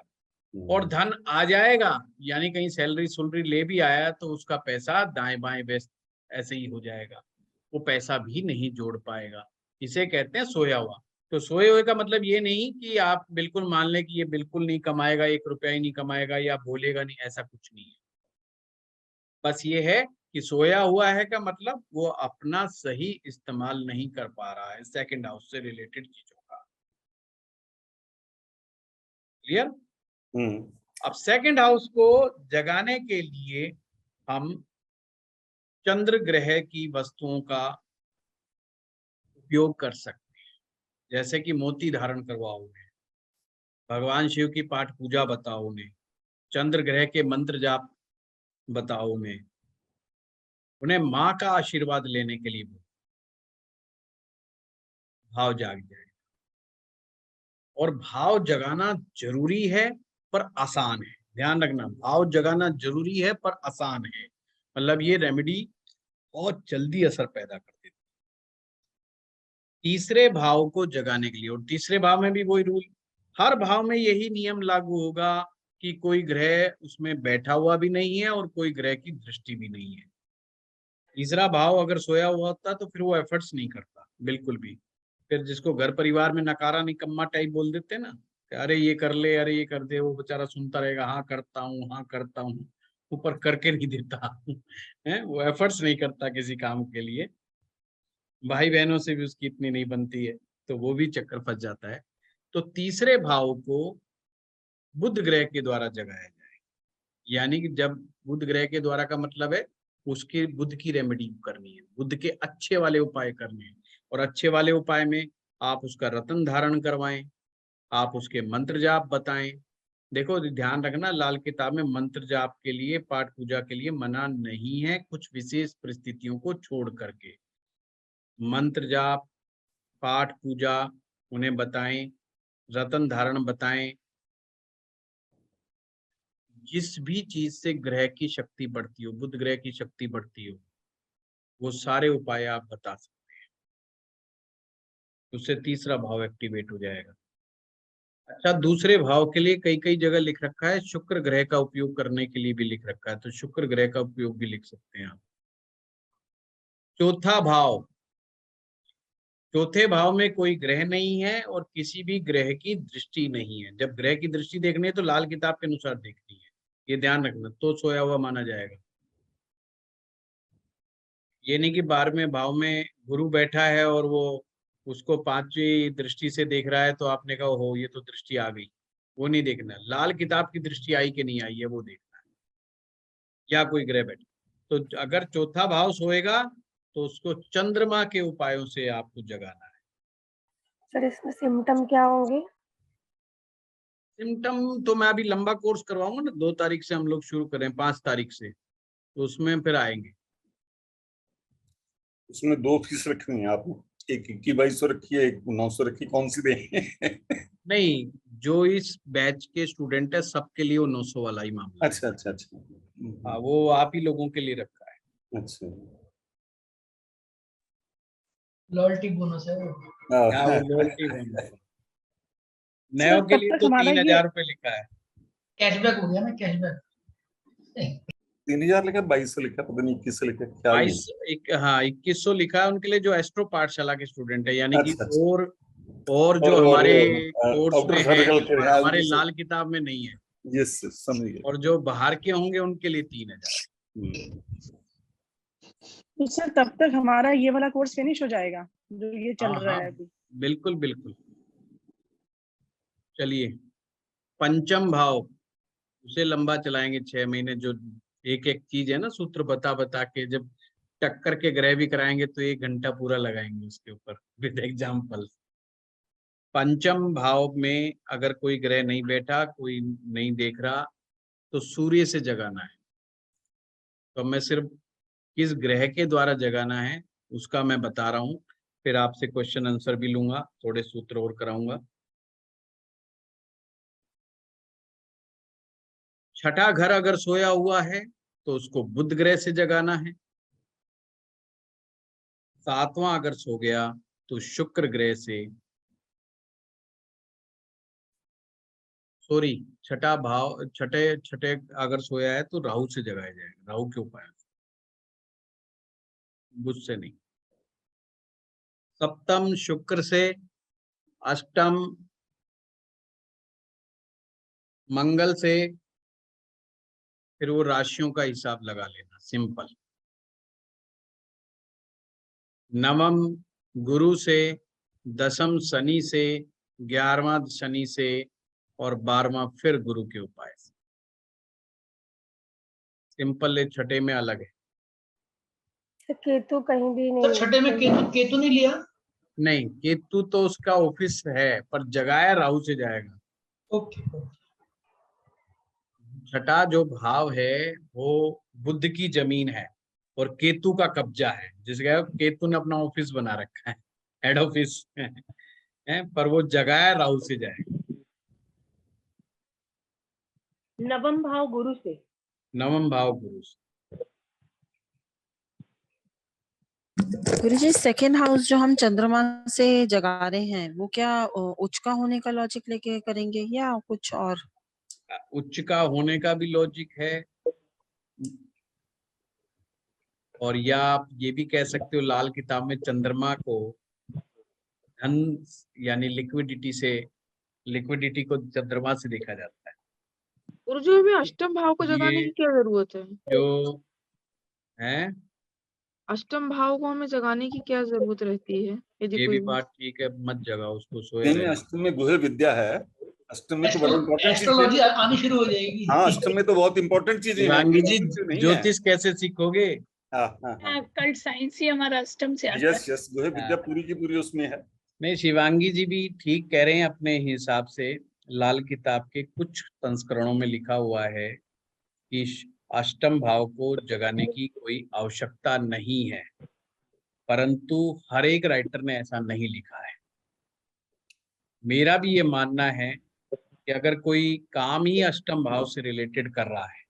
और धन आ जाएगा यानी कहीं सैलरी सुलरी ले भी आया तो उसका पैसा दाएं बाएं ऐसे ही हो जाएगा, वो पैसा भी नहीं जोड़ पाएगा। इसे कहते हैं सोया हुआ। तो सोए हुए का मतलब ये नहीं कि आप बिल्कुल मान लें कि ये बिल्कुल नहीं कमाएगा, 1 रुपया ही नहीं कमाएगा या बोलेगा नहीं, ऐसा कुछ नहीं है। बस ये है कि सोया हुआ है का मतलब वो अपना सही इस्तेमाल नहीं कर पा रहा है सेकंड हाउस से रिलेटेड चीजों का। क्लियर? अब सेकंड हाउस को जगाने के लिए हम चंद्र ग्रह की वस्तुओं का उपयोग कर सकते हैं, जैसे कि मोती धारण करवाओ उन्हें, भगवान शिव की पाठ पूजा बताओ उन्हें, चंद्र ग्रह के मंत्र जाप बताओ उन्हें माँ का आशीर्वाद लेने के लिए बोलो, भाव जाग जाए। और भाव जगाना जरूरी है पर आसान है, ध्यान रखना, भाव जगाना जरूरी है पर आसान है। मतलब ये रेमेडी बहुत जल्दी असर पैदा कर देती है तीसरे भाव को जगाने के लिए। और तीसरे भाव में भी वही रूल, हर भाव में यही नियम लागू होगा कि कोई ग्रह उसमें बैठा हुआ भी नहीं है और कोई ग्रह की दृष्टि भी नहीं है। तीसरा भाव अगर सोया हुआ होता तो फिर वो एफर्ट्स नहीं करता बिल्कुल भी। फिर जिसको घर परिवार में नकारा निकम्मा टाइप बोल देते ना, अरे ये कर ले, अरे ये कर दे, वो बेचारा सुनता रहेगा, हाँ करता हूँ, हाँ करता हूँ, ऊपर करके नहीं देता है, वो एफर्ट्स नहीं करता किसी काम के लिए, भाई बहनों से भी उसकी इतनी नहीं बनती है, तो वो भी चक्कर फंस जाता है। तो तीसरे भाव को बुध ग्रह के द्वारा जगाया जाए, यानी कि जब बुध ग्रह के द्वारा का मतलब है उसके बुध की रेमेडी करनी है, बुध के अच्छे वाले उपाय करने हैं। और अच्छे वाले उपाय में आप उसका रत्न धारण करवाएं, आप उसके मंत्र जाप बताएं। देखो ध्यान रखना, लाल किताब में मंत्र जाप के लिए, पाठ पूजा के लिए मना नहीं है, कुछ विशेष परिस्थितियों को छोड़ करके। मंत्र जाप, पाठ पूजा उन्हें बताएं, रत्न धारण बताएं। जिस भी चीज से ग्रह की शक्ति बढ़ती हो, बुध ग्रह की शक्ति बढ़ती हो, वो सारे उपाय आप बता सकते हैं, उससे तीसरा भाव एक्टिवेट हो जाएगा। अच्छा, दूसरे भाव के लिए कई कई जगह लिख रखा है शुक्र ग्रह का उपयोग करने के लिए भी लिख रखा है, तो शुक्र ग्रह का उपयोग भी लिख सकते हैं आप। चौथा भाव, चौथे भाव में कोई ग्रह नहीं है और किसी भी ग्रह की दृष्टि नहीं है। जब ग्रह की दृष्टि देखनी है तो लाल किताब के अनुसार देखनी है, ये ध्यान रखना, तो सोया हुआ माना जाएगा। ये नहीं कि 12वें भाव में गुरु बैठा है और वो उसको 5वीं दृष्टि से देख रहा है तो आपने कहा हो ये तो दृष्टि आ गई, वो नहीं देखना। लाल किताब की दृष्टि आई कि नहीं आई है वो देखना है, या कोई ग्रह बैठे। तो अगर चौथा भाव सोएगा तो उसको चंद्रमा के उपायों से आपको जगाना है। सर इसमें सिम्टम क्या होंगे? सिम्टम तो मैं अभी लंबा कोर्स करवाऊंगा ना, 2 तारीख से हम लोग शुरू करें, 5 तारीख से, तो उसमें फिर आएंगे। उसमें 2 फीस रखनी है आपने, एक 21,2200 रखी है, एक 900 रखी, कौन सी दें? नहीं, जो इस बैच के स्टूडेंट है सबके लिए वो 900 वाला ही मामला है। अच्छा अच्छा अच्छा। हाँ, वो आप ही लोगों के लिए रखा है। अच्छा, लॉयल्टी बोनस है वो। हाँ, वो loyalty bonus है। नयो सर के तब लिए तक तो हमारा 3000 रुपए लिखा है। कैशबैक हो गया ना, कैशबैक। 3,000 लिखा, 2,200 लिखा, पता नहीं 21 लिखा, क्या नहीं। 2100 लिखा है उनके लिए जो एस्ट्रो पाठशाला के स्टूडेंट है, यानी कि अच्छा अच्छा। और जो हमारे कोर्स आउटर में है सर्कल के, और हमारे लाल किताब में नहीं है, यस समझ गए। और जो बाहर के होंगे उनके लिए 3000। तो सर तब तक हमारा ये वाला कोर्स फिनिश हो जाएगा जो ये चल हाँ रहा हाँ, है अभी? बिल्कुल बिल्कुल। चलिए, पंचम भाव उसे लंबा चलाएंगे 6 महीने, जो एक एक चीज है ना, सूत्र बता बता के, जब टक्कर के ग्रह भी कराएंगे तो 1 घंटा पूरा लगाएंगे उसके ऊपर विद एग्जाम्पल। पंचम भाव में अगर कोई ग्रह नहीं बैठा, कोई नहीं देख रहा, तो सूर्य से जगाना है। तो मैं सिर्फ किस ग्रह के द्वारा जगाना है उसका मैं बता रहा हूं, फिर आपसे क्वेश्चन आंसर भी लूंगा, थोड़े सूत्र और कराऊंगा। छठा घर अगर सोया हुआ है तो उसको बुध ग्रह से जगाना है। 7वां अगर सो गया तो शुक्र ग्रह से, सॉरी, छठा भाव, छठे छठे अगर सोया है तो राहु से जगाया जाएगा, राहु के उपाय। बुध से नहीं। सप्तम शुक्र से, अष्टम मंगल से, फिर वो राशियों का हिसाब लगा लेना, सिंपल। नवम गुरु से, दसम शनि से, 11वां शनि से और 12वां फिर गुरु के उपाय से। सिंपल है, छठे में अलग है। केतु कहीं भी सर नहीं छठे में केतु नहीं लिया। नहीं, केतु तो उसका ऑफिस है, पर जगाया राहु से जाएगा। ओके। छठा जो भाव है वो बुध की जमीन है और केतु का कब्जा है, जिसका केतु ने अपना ऑफिस बना रखा है, हेड ऑफिस है, पर वो जगाया राहु से जाएगा। नवम भाव गुरु से। नवम भाव गुरु से। गुरुजी सेकेंड हाउस जो हम चंद्रमा से जगा रहे हैं वो क्या उच्च का होने का लॉजिक लेके करेंगे या कुछ और? उच्च का होने का भी लॉजिक है, और या आप ये भी कह सकते हो लाल किताब में चंद्रमा को धन यानी लिक्विडिटी को चंद्रमा से देखा जाता है। गुरुजी हमें अष्टम भाव को जगाने की क्या जरूरत है? जो है अष्टम भाव को हमें जगाने की क्या जरूरत रहती है? यदि ये कोई भी बात ठीक है, मत जगाओ उसको, सोया नहीं, रहे। अष्टम में गुह्य विद्या है। अष्टम में तो बड़ा इम्पोर्टेंट चीज एस्ट्रोलॉजी है। आनी शुरू हो जाएगी। हाँ, अष्टम में तो बहुत इम्पोर्टेंट चीजें हैं। शिवांगी जी, नहीं है। ज्योतिष कैसे सीखोगे? हाँ, कल्ट साइंस ही हमारा अष्टम से आता है। यस, गुह्य विद्या पूरी की पूरी उसमें है। नहीं, शिवांगी जी भी ठीक कह रहे हैं अपने हिसाब से। लाल किताब के कुछ संस्करणों में लिखा हुआ है कि अष्टम भाव को जगाने की कोई आवश्यकता नहीं है, परंतु हर एक राइटर ने ऐसा नहीं लिखा है। मेरा भी ये मानना है कि अगर कोई काम ही अष्टम भाव से रिलेटेड कर रहा है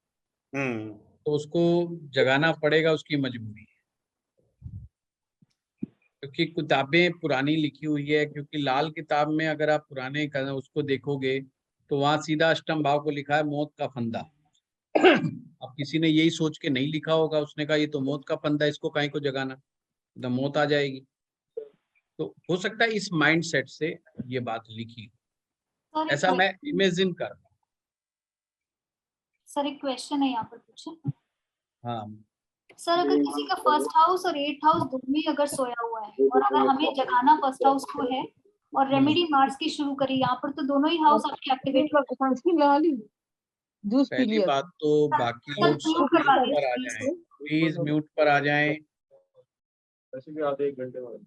तो उसको जगाना पड़ेगा, उसकी मजबूरी है, क्योंकि किताबें पुरानी लिखी हुई है। क्योंकि लाल किताब में अगर आप पुराने उसको देखोगे तो वहां सीधा अष्टम भाव को लिखा है मौत का फंदा। अब किसी ने यही सोच के नहीं लिखा होगा, उसने कहा ये तो मौत का फंदा, इसको काहे को जगाना, तो मौत आ जाएगी। तो हो सकता है इस माइंडसेट से ये बात लिखी, ऐसा मैं इमेजिन कर रहा हूं। सर एक क्वेश्चन है यहाँ पर पूछे। हाँ सर अगर किसी का फर्स्ट हाउस और 8th हाउस दोनों ही अगर सोया हुआ है और अगर हमें जगाना फर्स्ट हाउस को है और रेमेडी मार्च की शुरू करी, यहाँ पर तो दोनों ही हाउस आपके एक्टिवेट पहली बात तो बाकी लोग सब म्यूट पर आ जाएं, प्लीज म्यूट पर आ जाएं। आधे 1 घंटे बाद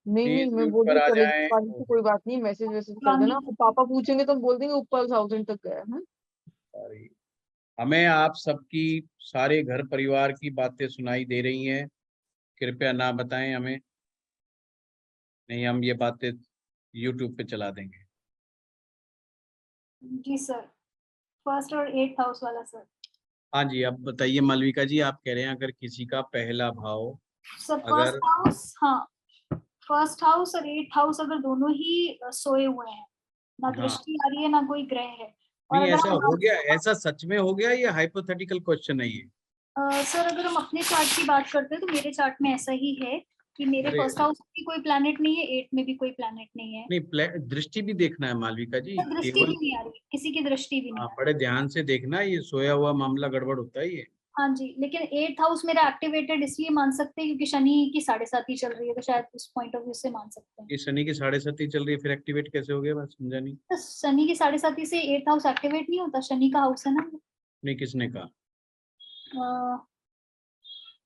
नहीं मैं बोल पर आ रही जाएं। हूँ कोई बात नहीं, मैसेज कर देना। पापा पूछेंगे तो हम बोल देंगे ऊपर 1000 तक गया है। सॉरी, हमें आप सबकी सारे घर परिवार की बातें सुनाई दे रही हैं, कृपया ना बताएं हमें, नहीं हम ये बातें YouTube पे चला देंगे। जी सर, फर्स्ट और 8th हाउस वाला सर। हाँ जी, अब बताइए मालविका जी, आप कह रहे हैं अगर किसी का पहला भाव सर अगर फर्स्ट हाउस, हाँ फर्स्ट हाउस और 8th हाउस अगर दोनों ही सोए हुए हैं, ना दृष्टि आ रही है ना कोई ग्रह है, और नहीं अगर ऐसा हम हो गया, ऐसा सच में हो गया, ये हाइपोथेटिकल क्वेश्चन है ये? सर अगर हम अपने चार्ट की बात करते हैं तो मेरे चार्ट में ऐसा ही है कि मेरे फर्स्ट हाउस में भी कोई प्लैनेट नहीं है, 8th में भी कोई प्लैनेट नहीं है। नहीं, दृष्टि भी देखना है मालविका जी, दृष्टि भी नहीं आ रही, किसी की दृष्टि भी नहीं। बड़े ध्यान से देखना, ये सोया हुआ मामला गड़बड़ होता है ये। हाँ जी, लेकिन 8th हाउस मेरा एक्टिवेटेड इसलिए मान सकते हैं क्योंकि शनि की 7.5 चल रही है, तो शायद उस पॉइंट ऑफ व्यू से मान सकते हैं। ये शनि की 7.5 चल रही है, फिर एक्टिवेट कैसे हो गया, मैं समझा नहीं। तो शनि की 7.5 से 8th हाउस एक्टिवेट नहीं होता, शनि का हाउस है ना। नहीं, किसने कहा?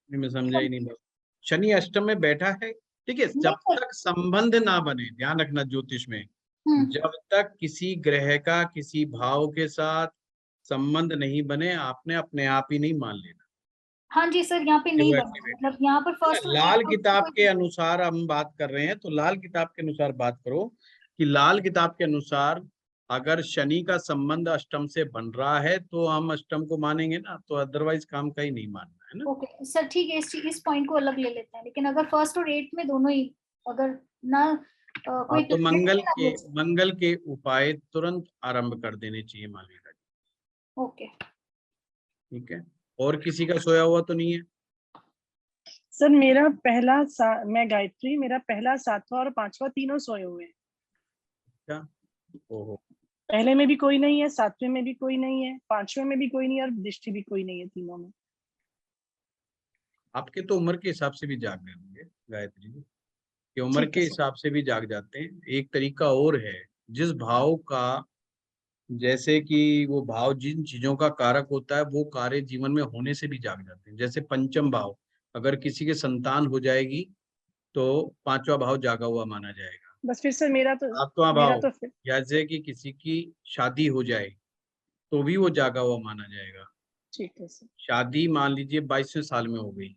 नहीं, मैं समझा ही नहीं बस। शनि अष्टम में बैठा है, ठीक है, जब तक संबंध ना बने, ध्यान रखना ज्योतिष में, जब तक किसी ग्रह का किसी भाव के साथ संबंध नहीं बने, आपने अपने आप ही नहीं मान लेना। हाँ जी सर, यहाँ पे नहीं बना, मतलब यहाँ पर फर्स्ट लाल किताब के अनुसार हम बात कर रहे हैं, तो लाल किताब के अनुसार बात करो कि लाल किताब के अनुसार अगर शनि का संबंध अष्टम से बन रहा है तो हम अष्टम को मानेंगे ना, तो अदरवाइज काम का ही नहीं मानना है ना। ओके सर, ठीक है, इस पॉइंट को अलग ले लेते हैं, लेकिन अगर फर्स्ट और 8th में दोनों ही अगर ना कोई तो मंगल के उपाय तुरंत आरंभ कर देने चाहिए मालविका जी। ओके ठीक है, और किसी का सोया हुआ तो नहीं है? सर मेरा मैं गायत्री, मेरा पहला, 7वां और 5वां तीनों सोए हुए हैं। क्या? ओहो, पहले में भी कोई नहीं है, 7वें में भी कोई नहीं है, 5वें में भी कोई नहीं है और दृष्टि भी कोई नहीं है, तीनों में। आपके तो उम्र के हिसाब से भी जाग रहे होंगे गायत्री जी, कि उम्र ठीक के है सर। हिसाब से भी जाग जाते हैं। एक तरीका और है, जिस भाव का, जैसे कि वो भाव जिन चीजों का कारक होता है वो कार्य जीवन में होने से भी जाग जाते हैं। जैसे पंचम भाव, अगर किसी के संतान हो जाएगी तो 5वां भाव जागा हुआ माना जाएगा। बस फिर सर मेरा 7वां भाव, तो फिर जैसे कि किसी की शादी हो जाए तो भी वो जागा हुआ माना जाएगा। ठीक है सर। शादी मान लीजिए 22वें साल में हो गई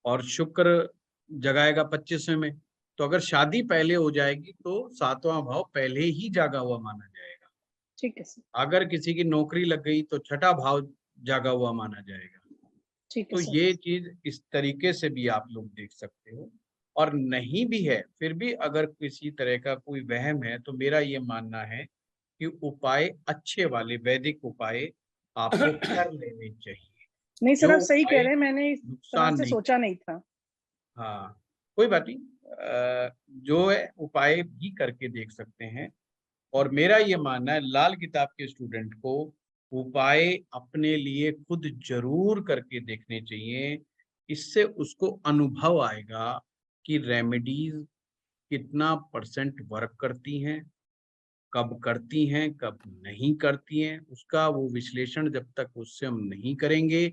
और शुक्र जगाएगा 25वें में, तो अगर शादी पहले हो जाएगी तो 7वां भाव पहले ही जागा हुआ माना जाएगा। ठीक है सर। अगर किसी की नौकरी लग गई तो 6ठा भाव जागा हुआ माना जाएगा। ठीक है तो सर। ये चीज इस तरीके से भी आप लोग देख सकते हो। और नहीं भी है फिर भी अगर किसी तरह का कोई वहम है तो मेरा ये मानना है कि उपाय अच्छे वाले वैदिक उपाय आपको कर लेने चाहिए। नहीं सर, जो आप सही कह उपाय रहे हैं, मैंने इस तरह नुकसान से नहीं, सोचा नहीं था। हाँ कोई बात नहीं, जो है उपाय भी करके देख सकते हैं। और मेरा ये मानना है लाल किताब के स्टूडेंट को उपाय अपने लिए खुद जरूर करके देखने चाहिए। इससे उसको अनुभव आएगा कि रेमेडीज कितना % वर्क करती हैं, कब करती हैं, कब नहीं करती हैं। उसका वो विश्लेषण जब तक उससे हम नहीं करेंगे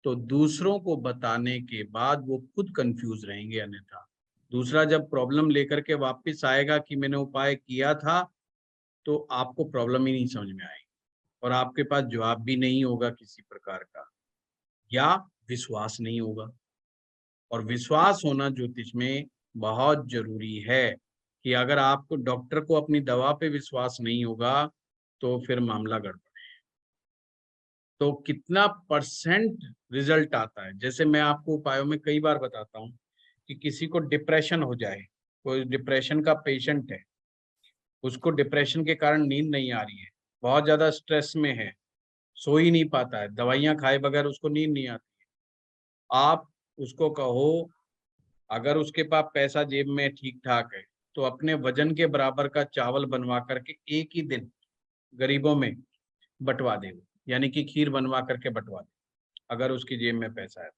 तो दूसरों को बताने के बाद वो खुद कंफ्यूज रहेंगे। अन्यथा दूसरा जब प्रॉब्लम लेकर के वापस आएगा कि मैंने उपाय किया था, तो आपको प्रॉब्लम ही नहीं समझ में आएगी और आपके पास जवाब भी नहीं होगा किसी प्रकार का, या विश्वास नहीं होगा। और विश्वास होना ज्योतिष में बहुत जरूरी है कि अगर आपको डॉक्टर को अपनी दवा पे विश्वास नहीं होगा तो फिर मामला गड़बड़ है। तो कितना % रिजल्ट आता है, जैसे मैं आपको उपायों में कई बार बताता हूँ कि किसी को डिप्रेशन हो जाए, कोई डिप्रेशन का पेशेंट है, उसको डिप्रेशन के कारण नींद नहीं आ रही है, बहुत ज्यादा स्ट्रेस में है, सो ही नहीं पाता है, दवाइयां खाए बगैर उसको नींद नहीं आती है। आप उसको कहो, अगर उसके पास पैसा जेब में ठीक ठाक है तो अपने वजन के बराबर का चावल बनवा करके एक ही दिन गरीबों में बंटवा दे, यानी कि खीर बनवा करके बंटवा दे अगर उसकी जेब में पैसा है।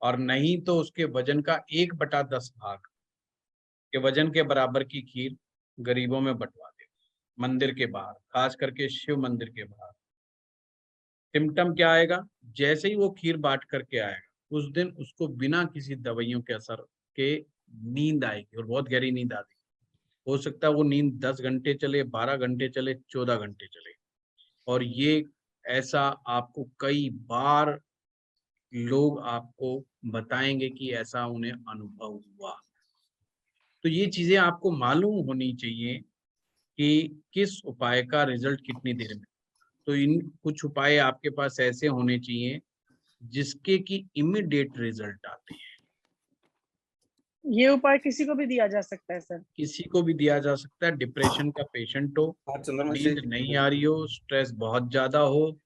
और नहीं तो उसके वजन का 1/10 भाग के वजन के बराबर की खीर गरीबों में बंटवा दे, मंदिर के बाहर, खास करके शिव मंदिर के बाहर। सिम्टम क्या आएगा, जैसे ही वो खीर बांट करके आएगा उस दिन उसको बिना किसी दवाइयों के असर के नींद आएगी और बहुत गहरी नींद आती है। हो सकता है वो नींद 10 घंटे चले, 12 घंटे चले, 14 घंटे चले। और ये ऐसा आपको कई बार लोग आपको बताएंगे कि ऐसा उन्हें अनुभव हुआ। तो ये चीजें आपको मालूम होनी चाहिए कि किस उपाय का रिजल्ट कितनी देर में। तो इन कुछ उपाय आपके पास ऐसे होने चाहिए जिसके कि इमीडिएट रिजल्ट आते हैं। ये उपाय किसी को भी दिया जा सकता है सर? किसी को भी दिया जा सकता है, डिप्रेशन का पेशेंट हो, नींद नहीं आ रही हो, स्ट्रेस बहुत ज्यादा हो,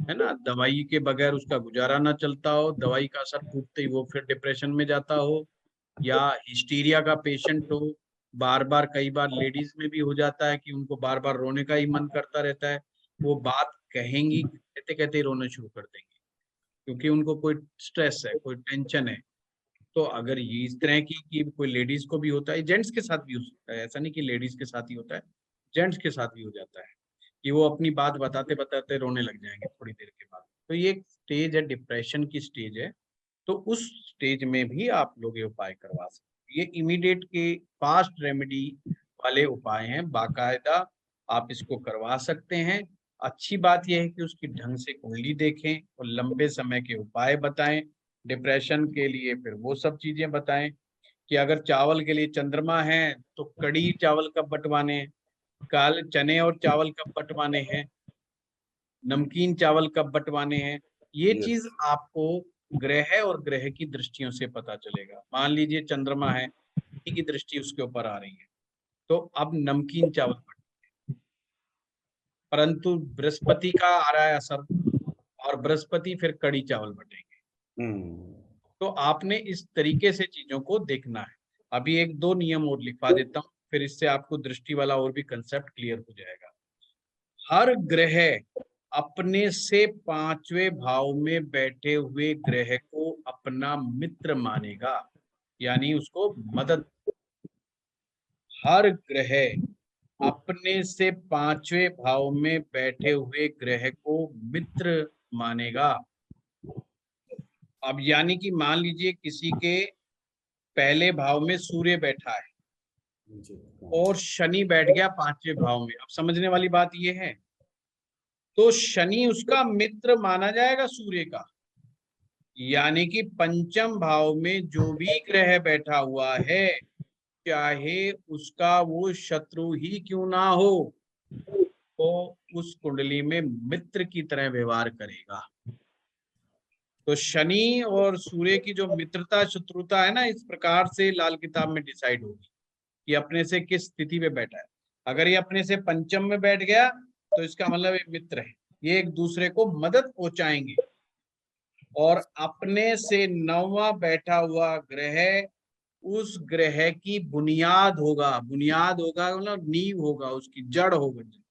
है ना, दवाई के बगैर उसका गुजारा ना चलता हो, दवाई का असर टूटते ही वो फिर डिप्रेशन में जाता हो, या हिस्टीरिया का पेशेंट हो, बार बार, कई बार लेडीज में भी हो जाता है कि उनको बार बार रोने का ही मन करता रहता है, वो बात कहेंगी कहते कहते रोना शुरू कर देंगे क्योंकि उनको कोई स्ट्रेस है, कोई टेंशन है। तो अगर ये इस तरह की कि कोई लेडीज को भी होता है, जेंट्स के साथ भी हो सकता है, ऐसा नहीं कि लेडीज के साथ ही होता है, जेंट्स के साथ भी हो जाता है कि वो अपनी बात बताते बताते रोने लग जाएंगे थोड़ी देर के बाद। तो ये एक स्टेज है, डिप्रेशन की स्टेज है। तो उस स्टेज में भी आप लोग ये उपाय करवा सकते हैं। ये इमीडिएट के फास्ट रेमेडी वाले उपाय हैं, बाकायदा आप इसको करवा सकते हैं। अच्छी बात यह है कि उसकी ढंग से कुंडली देखें और लंबे समय के उपाय बताएं। डिप्रेशन के लिए फिर वो सब चीजें बताएं कि अगर चावल के लिए चंद्रमा है तो कड़ी चावल कब बंटवाने हैं, काले चने और चावल कब बंटवाने हैं, नमकीन चावल कब बंटवाने हैं। ये चीज आपको ग्रह और ग्रह की दृष्टियों से पता चलेगा। मान लीजिए चंद्रमा है, की दृष्टि उसके ऊपर आ रही है तो अब नमकीन चावल बंटे, परंतु बृहस्पति का आ रहा है असर और बृहस्पति फिर कड़ी चावल बटेंगे। तो आपने इस तरीके से चीजों को देखना है। अभी एक दो नियम और लिखवा देता हूँ, फिर इससे आपको दृष्टि वाला और भी कंसेप्ट क्लियर हो जाएगा। हर ग्रह अपने से 5वें भाव में बैठे हुए ग्रह को अपना मित्र मानेगा, यानी उसको मदद। हर ग्रह अपने से 5वें भाव में बैठे हुए ग्रह को मित्र मानेगा। अब यानी कि मान लीजिए किसी के पहले भाव में सूर्य बैठा है और शनि बैठ गया 5वें भाव में। अब समझने वाली बात यह है, तो शनि उसका मित्र माना जाएगा सूर्य का, यानी कि पंचम भाव में जो भी ग्रह बैठा हुआ है, चाहे उसका वो शत्रु ही क्यों ना हो, तो उस कुंडली में मित्र की तरह व्यवहार करेगा। तो शनि और सूर्य की जो मित्रता शत्रुता है ना, इस प्रकार से लाल किताब में डिसाइड होगी कि अपने से किस स्थिति में बैठा है। अगर ये अपने से पंचम में बैठ गया तो इसका मतलब ये मित्र है, ये एक दूसरे को मदद पहुंचाएंगे। और अपने से 9वां बैठा हुआ ग्रह उस ग्रह की बुनियाद होगा। बुनियाद होगा मतलब नींव होगा, उसकी जड़ होगी,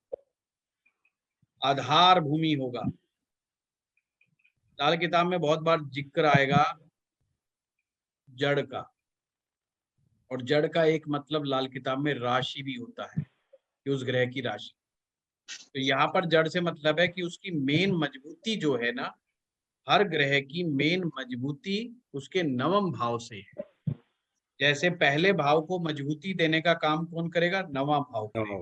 आधार भूमि होगा। लाल किताब में बहुत बार जिक्र आएगा जड़ का, और जड़ का एक मतलब लाल किताब में राशि भी होता है कि उस ग्रह की राशि। तो यहाँ पर जड़ से मतलब है कि उसकी मेन मजबूती जो है ना, हर ग्रह की मेन मजबूती उसके 9वें भाव से है। जैसे पहले भाव को मजबूती देने का काम कौन करेगा? 9वां भाव करेगा।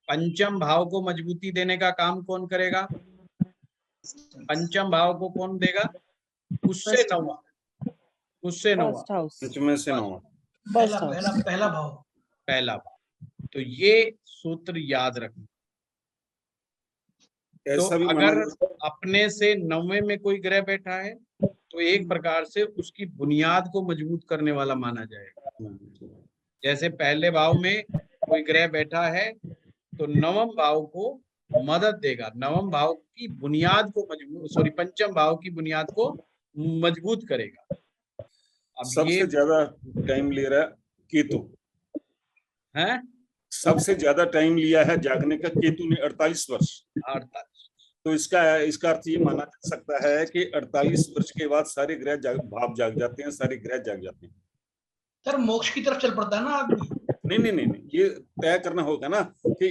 पंचम भाव को मजबूती देने का काम कौन करेगा? पंचम भाव को कौन देगा? उससे 9वां, उससे 9वां, पंचम से 9वां, पहला भाव। पहला भाव। तो ये सूत्र याद रखना। तो ऐसा भी अगर माना अपने से 9वें में कोई ग्रह बैठा है तो एक प्रकार से उसकी बुनियाद को मजबूत करने वाला माना जाएगा। जैसे पहले भाव में कोई ग्रह बैठा है तो 9वें भाव को मदद देगा, 9वें भाव की बुनियाद को मजबूत, पंचम भाव की बुनियाद को मजबूत करेगा। अब सबसे ज्यादा टाइम ले रहा है केतु है, सबसे ज्यादा टाइम लिया है जागने का केतु ने, 48 वर्ष। 48। तो इसका अर्थ ये माना जा सकता है कि 48 वर्ष के बाद सारे ग्रह भाव जाग जाते हैं, सारे ग्रह जाग जाते हैं। सर मोक्ष की तरफ चल पड़ता है ना आदमी। नहीं, ये तय करना होगा ना कि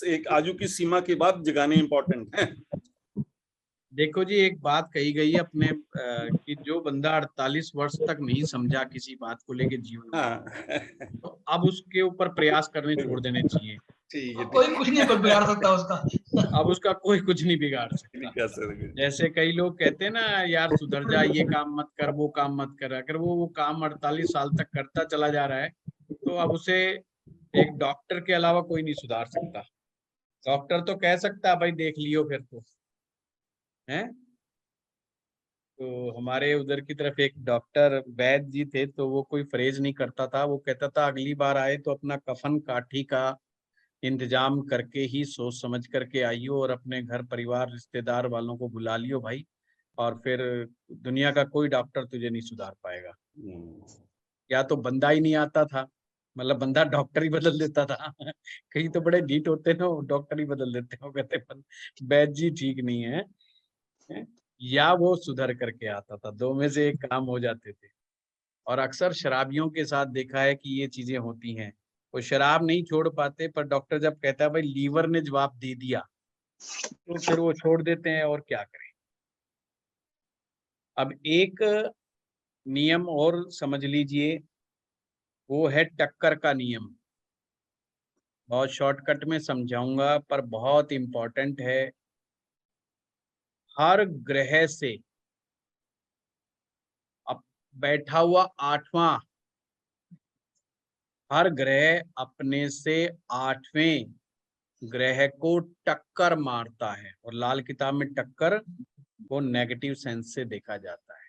एक आयु की सीमा के बाद जगाने इंपॉर्टेंट है। देखो जी, एक बात कही गई है अपने कि जो बंदा 48 वर्ष तक नहीं समझा किसी बात को लेके जीवन में, तो अब उसके ऊपर प्रयास करने छोड़ देने चाहिए। कोई कुछ नहीं बिगाड़ सकता उसका। अब उसका कोई कुछ नहीं बिगाड़ सकता। जैसे कई लोग कहते हैं ना, यार सुधर जा, ये काम मत कर, वो काम मत कर। अगर वो काम 48 साल तक करता चला जा रहा है तो अब उसे एक डॉक्टर के अलावा कोई नहीं सुधार सकता। डॉक्टर तो कह सकता है भाई देख लियो फिर तो है। तो हमारे उधर की तरफ एक डॉक्टर वैद्य जी थे, तो वो कोई फ्रेज नहीं करता था। वो कहता था अगली बार आए तो अपना कफन काठी का इंतजाम करके ही सोच समझ करके आइयो, और अपने घर परिवार रिश्तेदार वालों को बुला लियो भाई, और फिर दुनिया का कोई डॉक्टर तुझे नहीं सुधार पाएगा। या तो बंदा ही नहीं आता था, मतलब बंदा डॉक्टर ही बदल देता था। कहीं तो बड़े ढीठ होते ना, डॉक्टर ही बदल देते हो, कहते वैद्य जी ठीक नहीं है, या वो सुधर करके आता था। दो में से एक काम हो जाते थे। और अक्सर शराबियों के साथ देखा है कि ये चीजें होती हैं, वो शराब नहीं छोड़ पाते, पर डॉक्टर जब कहता है भाई लीवर ने जवाब दे दिया, तो फिर वो छोड़ देते हैं, और क्या करें। अब एक नियम और समझ लीजिए, वो है टक्कर का नियम। बहुत शॉर्टकट में समझाऊंगा पर बहुत इंपॉर्टेंट है। हर ग्रह से अब बैठा हुआ 8वां, हर ग्रह अपने से 8वें ग्रह को टक्कर मारता है, और लाल किताब में टक्कर को नेगेटिव सेंस से देखा जाता है।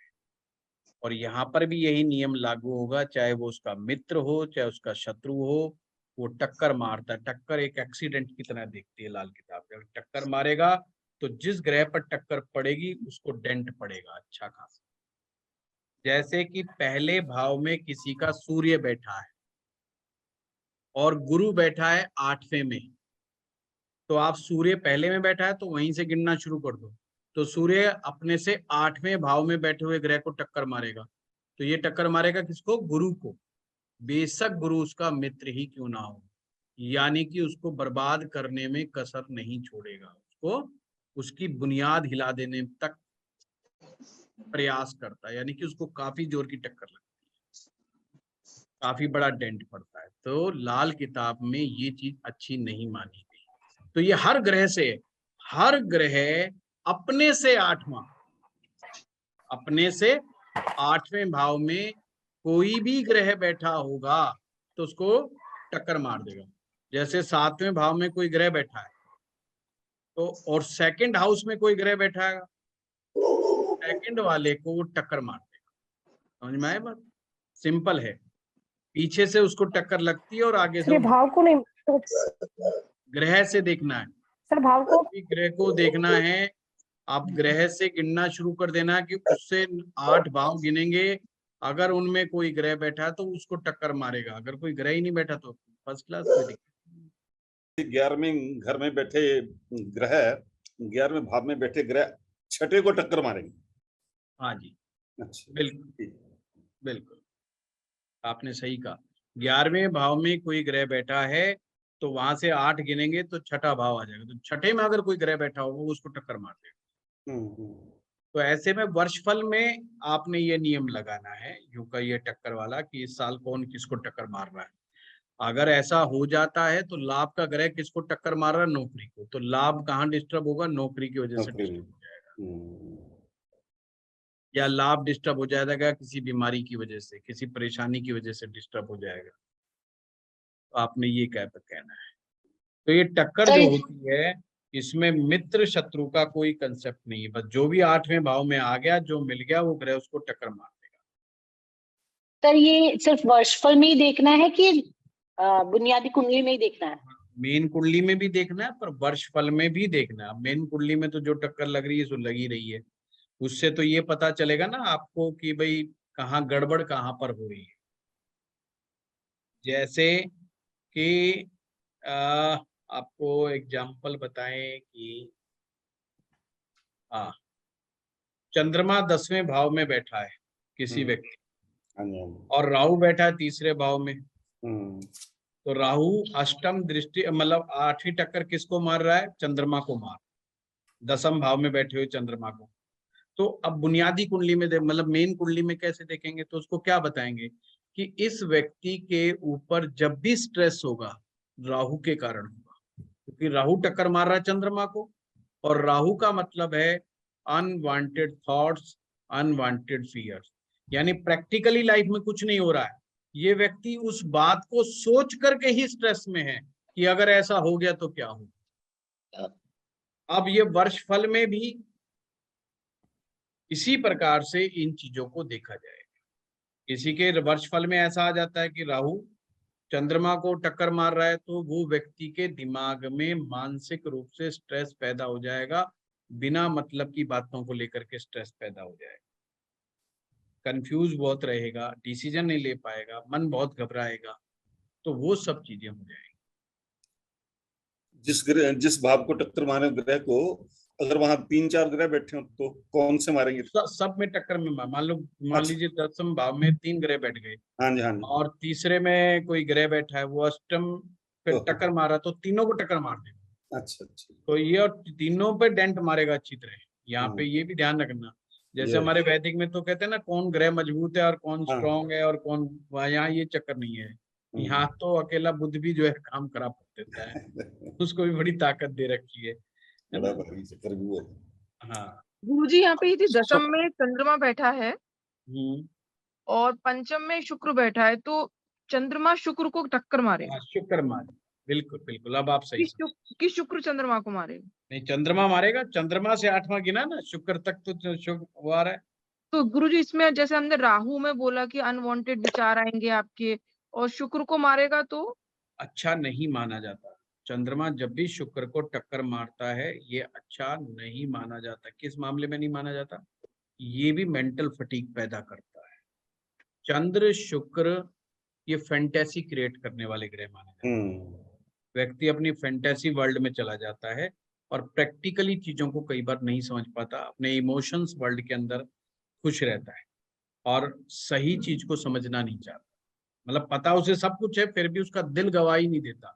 और यहाँ पर भी यही नियम लागू होगा, चाहे वो उसका मित्र हो चाहे उसका शत्रु हो, वो टक्कर मारता है। टक्कर एक एक्सीडेंट की तरह देखती है लाल किताब। अगर टक्कर मारेगा तो जिस ग्रह पर टक्कर पड़ेगी उसको डेंट पड़ेगा अच्छा खासा। जैसे कि पहले भाव में किसी का सूर्य बैठा है और गुरु बैठा है 8वें में, तो आप सूर्य पहले में बैठा है तो वहीं से गिनना शुरू कर दो। तो सूर्य अपने से 8वें भाव में बैठे हुए ग्रह को टक्कर मारेगा, तो ये टक्कर मारेगा किसको? गुरु को। बेशक गुरु उसका मित्र ही क्यों ना हो, यानी कि उसको बर्बाद करने में कसर नहीं छोड़ेगा, उसको उसकी बुनियाद हिला देने तक प्रयास करता है, यानी कि उसको काफी जोर की टक्कर लगती है, काफी बड़ा डेंट पड़ता है। तो लाल किताब में ये चीज अच्छी नहीं मानी गई। तो ये हर ग्रह से, हर ग्रह अपने से 8वां, अपने से 8वें भाव में कोई भी ग्रह बैठा होगा तो उसको टक्कर मार देगा। जैसे 7वें भाव में कोई ग्रह बैठा है तो, और सेकंड हाउस में कोई ग्रह बैठा है, सेकंड वाले को वो टक्कर मार देगा। समझ में आया बात? सिंपल है, पीछे से उसको टक्कर लगती है और आगे से भाव को नहीं, ग्रह से देखना है सर भाव को, ग्रह को देखना है। आप ग्रह से गिनना शुरू कर देना कि उससे 8 भाव गिनेंगे, अगर उनमें कोई ग्रह बैठा है तो उसको टक्कर मारेगा, अगर कोई ग्रह ही नहीं बैठा तो फर्स्ट क्लास में। 11वें घर में बैठे ग्रह, 11वें भाव में बैठे ग्रह 6ठे को टक्कर मारेंगे। हाँ जी, अच्छा, बिल्कुल बिल्कुल आपने सही कहा। 11वें भाव में कोई ग्रह बैठा है तो वहां से 8 गिनेंगे तो 6ठा भाव आ जाएगा, तो 6ठे में अगर कोई ग्रह बैठा होगा वो उसको टक्कर मार देगा। तो ऐसे में वर्षफल में आपने ये नियम लगाना है यू का ये टक्कर वाला कि इस साल कौन किसको टक्कर मार रहा है। अगर ऐसा हो जाता है तो लाभ का ग्रह किसको टक्कर मार रहा है? नौकरी को। तो लाभ कहाँ डिस्टर्ब होगा? नौकरी की वजह से डिस्टर्ब हो जाएगा, या लाभ डिस्टर्ब हो जाएगा किसी बीमारी की वजह से, किसी परेशानी की वजह से डिस्टर्ब हो जाएगा। तो आपने ये कहना है। तो ये टक्कर जो होती है इसमें मित्र शत्रु का कोई कंसेप्ट नहीं है, बस जो भी 8वें भाव में आ गया, जो मिल गया वो ग्रह उसको टक्कर मार देगा। सर ये सिर्फ वर्षफल में ही देखना है कि बुनियादी कुंडली में ही देखना है? मेन कुंडली में भी देखना है पर वर्षफल में भी देखना है। मेन कुंडली में तो जो टक्कर लग रही है सो लगी रही है, उससे तो ये पता चलेगा ना आपको कि भाई कहाँ गड़बड़ कहाँ पर हो रही है। जैसे कि आपको एग्जाम्पल बताएं कि चंद्रमा 10वें भाव में बैठा है किसी व्यक्ति, और राहु बैठा है 3रे भाव में, तो राहु अष्टम दृष्टि मतलब 8वीं टक्कर किसको मार रहा है? चंद्रमा को मार, 10म भाव में बैठे हुए चंद्रमा को। तो अब बुनियादी कुंडली में मतलब मेन कुंडली में कैसे देखेंगे? तो उसको क्या बताएंगे कि इस व्यक्ति के ऊपर जब भी स्ट्रेस होगा राहु के कारण होगा, क्योंकि राहु टक्कर मार रहा है चंद्रमा को, और राहु का मतलब है अनवांटेड थॉट्स, अनवांटेड फियर्स, यानी प्रैक्टिकली लाइफ में कुछ नहीं हो रहा है, ये व्यक्ति उस बात को सोच करके ही स्ट्रेस में है कि अगर ऐसा हो गया तो क्या हो। अब ये वर्षफल में भी इसी प्रकार से इन चीजों को देखा जाएगा। किसी के वर्षफल में ऐसा आ जाता है कि राहु चंद्रमा को टक्कर मार रहा है, तो वो व्यक्ति के दिमाग में मानसिक रूप से स्ट्रेस पैदा हो जाएगा, बिना मतलब की बातों को लेकर के स्ट्रेस पैदा हो जाएगा, कंफ्यूज बहुत रहेगा, डिसीजन नहीं ले पाएगा, मन बहुत घबराएगा, तो वो सब चीजें हो जाएंगी। जिस भाव को टक्कर मारे ग्रह को, अगर वहां 3-4 ग्रह बैठे हो तो कौन से मारेंगे? सब में टक्कर में मान लीजिए 10म भाव में 3 ग्रह बैठ गए, हाँ जी, हाँ जी, और 3रे में कोई ग्रह बैठा है वो अष्टम पे टक्कर मारा, तो तीनों को टक्कर मार देगा। अच्छा, तो ये और तीनों पे डेंट मारेगा अच्छी तरह। यहाँ पे ये भी ध्यान रखना, जैसे हमारे वैदिक में तो कहते हैं ना कौन ग्रह मजबूत है और कौन स्ट्रॉन्ग है और कौन, यहाँ ये चक्कर नहीं है। यहाँ तो अकेला बुध भी जो है काम खराब कर देता है, उसको भी बड़ी ताकत दे रखी है। हाँ गुरुजी, यहाँ पे यदि 10म में चंद्रमा बैठा है और 5म में शुक्र बैठा है तो चंद्रमा शुक्र को टक्कर मारेगा? शुक्र मारे, बिल्कुल बिल्कुल, अब आप सही कि शुक्र चंद्रमा को मारेगा? नहीं, चंद्रमा मारेगा, चंद्रमा से 8वां गिना ना, शुक्र तक तो शुक्र वो आ रहा है। तो गुरुजी इसमें जैसे हमने राहु में बोला कि अनवांटेड विचार आएंगे आपके, और शुक्र को मारेगा तो अच्छा नहीं माना जाता। चंद्रमा जब भी शुक्र को टक्कर मारता है ये अच्छा नहीं माना जाता। किस मामले में नहीं माना जाता? ये भी मेंटल फटीग पैदा करता है, चंद्र शुक्र ये फैंटेसी क्रिएट करने वाले ग्रह माने जाते हैं। व्यक्ति अपनी फैंटेसी वर्ल्ड में चला जाता है और प्रैक्टिकली चीजों को कई बार नहीं समझ पाता, अपने इमोशंस वर्ल्ड के अंदर खुश रहता है और सही चीज को समझना नहीं चाहता। मतलब पता उसे सब कुछ है, फिर भी उसका दिल गवाही नहीं देता।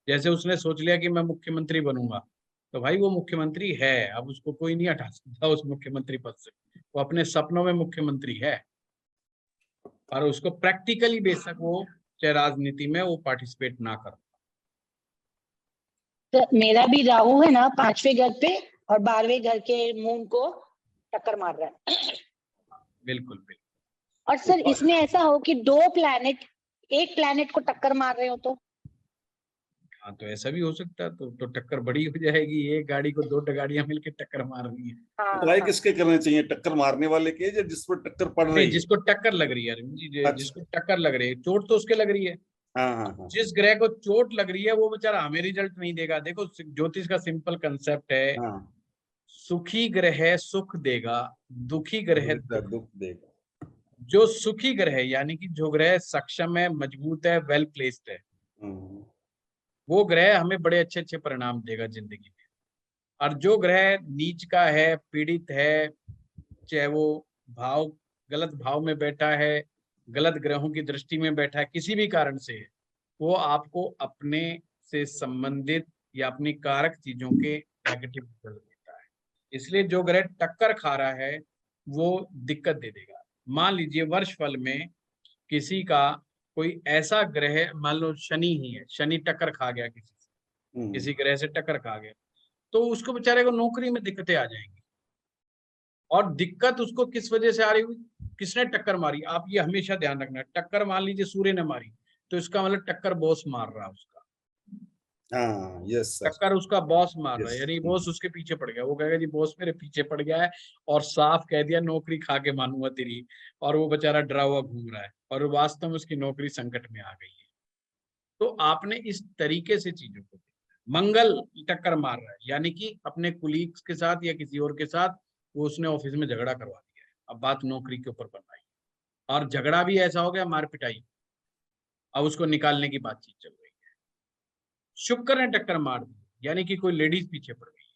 जैसे उसने सोच लिया कि मैं मुख्यमंत्री बनूंगा, तो भाई वो मुख्यमंत्री है, अब उसको कोई नहीं हटा सकता उस मुख्यमंत्री पद से। वो अपने सपनों में मुख्यमंत्री है और उसको प्रैक्टिकली बेशक वो चाहे राजनीति में वो पार्टिसिपेट ना कर। तो मेरा भी राहु है ना 5वें घर पे और 12वें घर के मून को टक्कर मार रहा है। बिल्कुल बिल्कुल। और सर इसमें ऐसा हो कि 2 प्लैनेट एक प्लैनेट को टक्कर मार रहे हो तो? हाँ, तो ऐसा भी हो सकता है, तो टक्कर बड़ी हो जाएगी। एक गाड़ी को 2 गाड़ियां मिलकर टक्कर मार रही है। ट्राई किसके करने चाहिए, टक्कर मारने वाले के या जिस पर टक्कर पड़ रही है? जिसको टक्कर लग रही है अरविंद जी, जिसको टक्कर लग रही है, चोट तो उसके लग रही है। हाँ। जिस ग्रह को चोट लग रही है वो बेचारा हमें रिजल्ट नहीं देगा। देखो ज्योतिष का सिंपल कंसेप्ट है, सुखी ग्रह सुख देगा, दुखी ग्रह दुख देगा। जो सुखी ग्रह यानी कि जो ग्रह सक्षम है, मजबूत है, वेल प्लेस्ड है, वो ग्रह हमें बड़े अच्छे अच्छे परिणाम देगा जिंदगी में। और जो ग्रह नीच का है, पीड़ित है, चाहे वो गलत भाव में बैठा है, गलत ग्रहों की दृष्टि में बैठा है, किसी भी कारण से है, वो आपको अपने से संबंधित या अपनी कारक चीजों के नेगेटिव रिजल्ट देता है। इसलिए जो ग्रह टक्कर खा रहा है वो दिक्कत दे देगा। मान लीजिए वर्ष फल में किसी का कोई ऐसा ग्रह, मान लो शनि ही है, शनि टक्कर खा गया किसी से, किसी ग्रह से टक्कर खा गया, तो उसको बेचारे को नौकरी में दिक्कतें आ जाएंगी। और दिक्कत उसको किस वजह से आ रही हुई, किसने टक्कर मारी? आप ये हमेशा ध्यान रखना, टक्कर मान लीजिए सूर्य ने मारी तो इसका मतलब टक्कर बॉस मार रहा है उसका। यस, टक्कर उसका बॉस मार रहा है, यानी बॉस उसके पीछे पड़ गया। वो कहेगा जी बॉस मेरे पीछे पड़ गया है और साफ कह दिया नौकरी खा के मानूंगा तेरी, और वो बेचारा डरा हुआ घूम रहा है और वास्तव में उसकी नौकरी संकट में आ गई है। तो आपने इस तरीके से चीजों को, मंगल टक्कर मार रहा है यानी कि अपने कुलीग्स के साथ या किसी और के साथ वो उसने ऑफिस में झगड़ा करवा दिया है, अब बात नौकरी के ऊपर बनाई और झगड़ा भी ऐसा हो गया मार पिटाई, अब उसको निकालने की बातचीत चल रही है। शुक्र ने टक्कर मार दी यानी कि कोई लेडीज पीछे पड़ गई,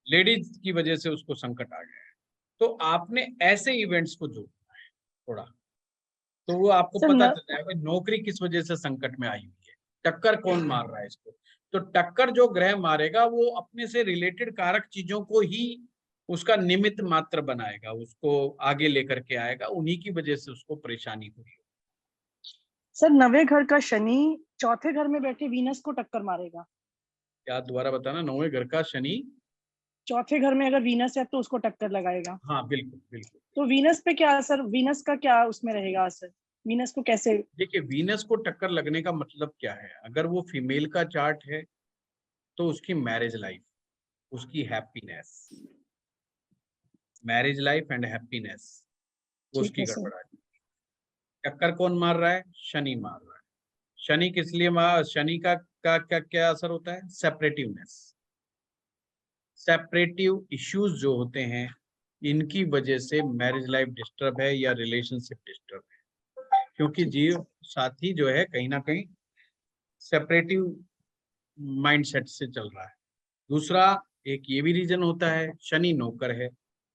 लेडीज की वजह से उसको संकट आ गया है। तो आपने ऐसे इवेंट्स को जोड़ना है थोड़ा, तो वो आपको पता चल जाएगा नौकरी किस वजह से संकट में आई हुई है, टक्कर कौन मार रहा है इसको। तो टक्कर जो ग्रह मारेगा वो अपने से रिलेटेड कारक चीजों को ही उसका निमित्त मात्र बनाएगा, उसको आगे लेकर के आएगा, उन्हीं की वजह से उसको परेशानी हुई। सर 9वें घर का शनि 4थे घर में बैठे वीनस को टक्कर मारेगा। क्या दोबारा बताना? 9वें घर का शनि 4थे घर में अगर वीनस है तो उसको टक्कर लगाएगा। हाँ बिल्कुल बिल्कुल। तो वीनस पे क्या असर, वीनस का क्या उसमें रहेगा असर, वीनस को कैसे? देखिए वीनस को टक्कर लगने का मतलब क्या है, अगर वो फीमेल का चार्ट है तो उसकी मैरिज लाइफ, उसकी happiness, marriage life and happiness उसकी गड़बड़ा। टक्कर कौन मार रहा है? शनि मार रहा है। शनि किस लिए शनि का क्या असर होता है? सेपरेटिवनेस, सेपरेटिव इश्यूज जो होते हैं इनकी वजह से मैरिज लाइफ डिस्टर्ब है या रिलेशनशिप डिस्टर्ब है, क्योंकि जीव साथी जो है कहीं ना कहीं सेपरेटिव माइंडसेट से चल रहा है। दूसरा एक ये भी रीजन होता है, शनि नौकर है,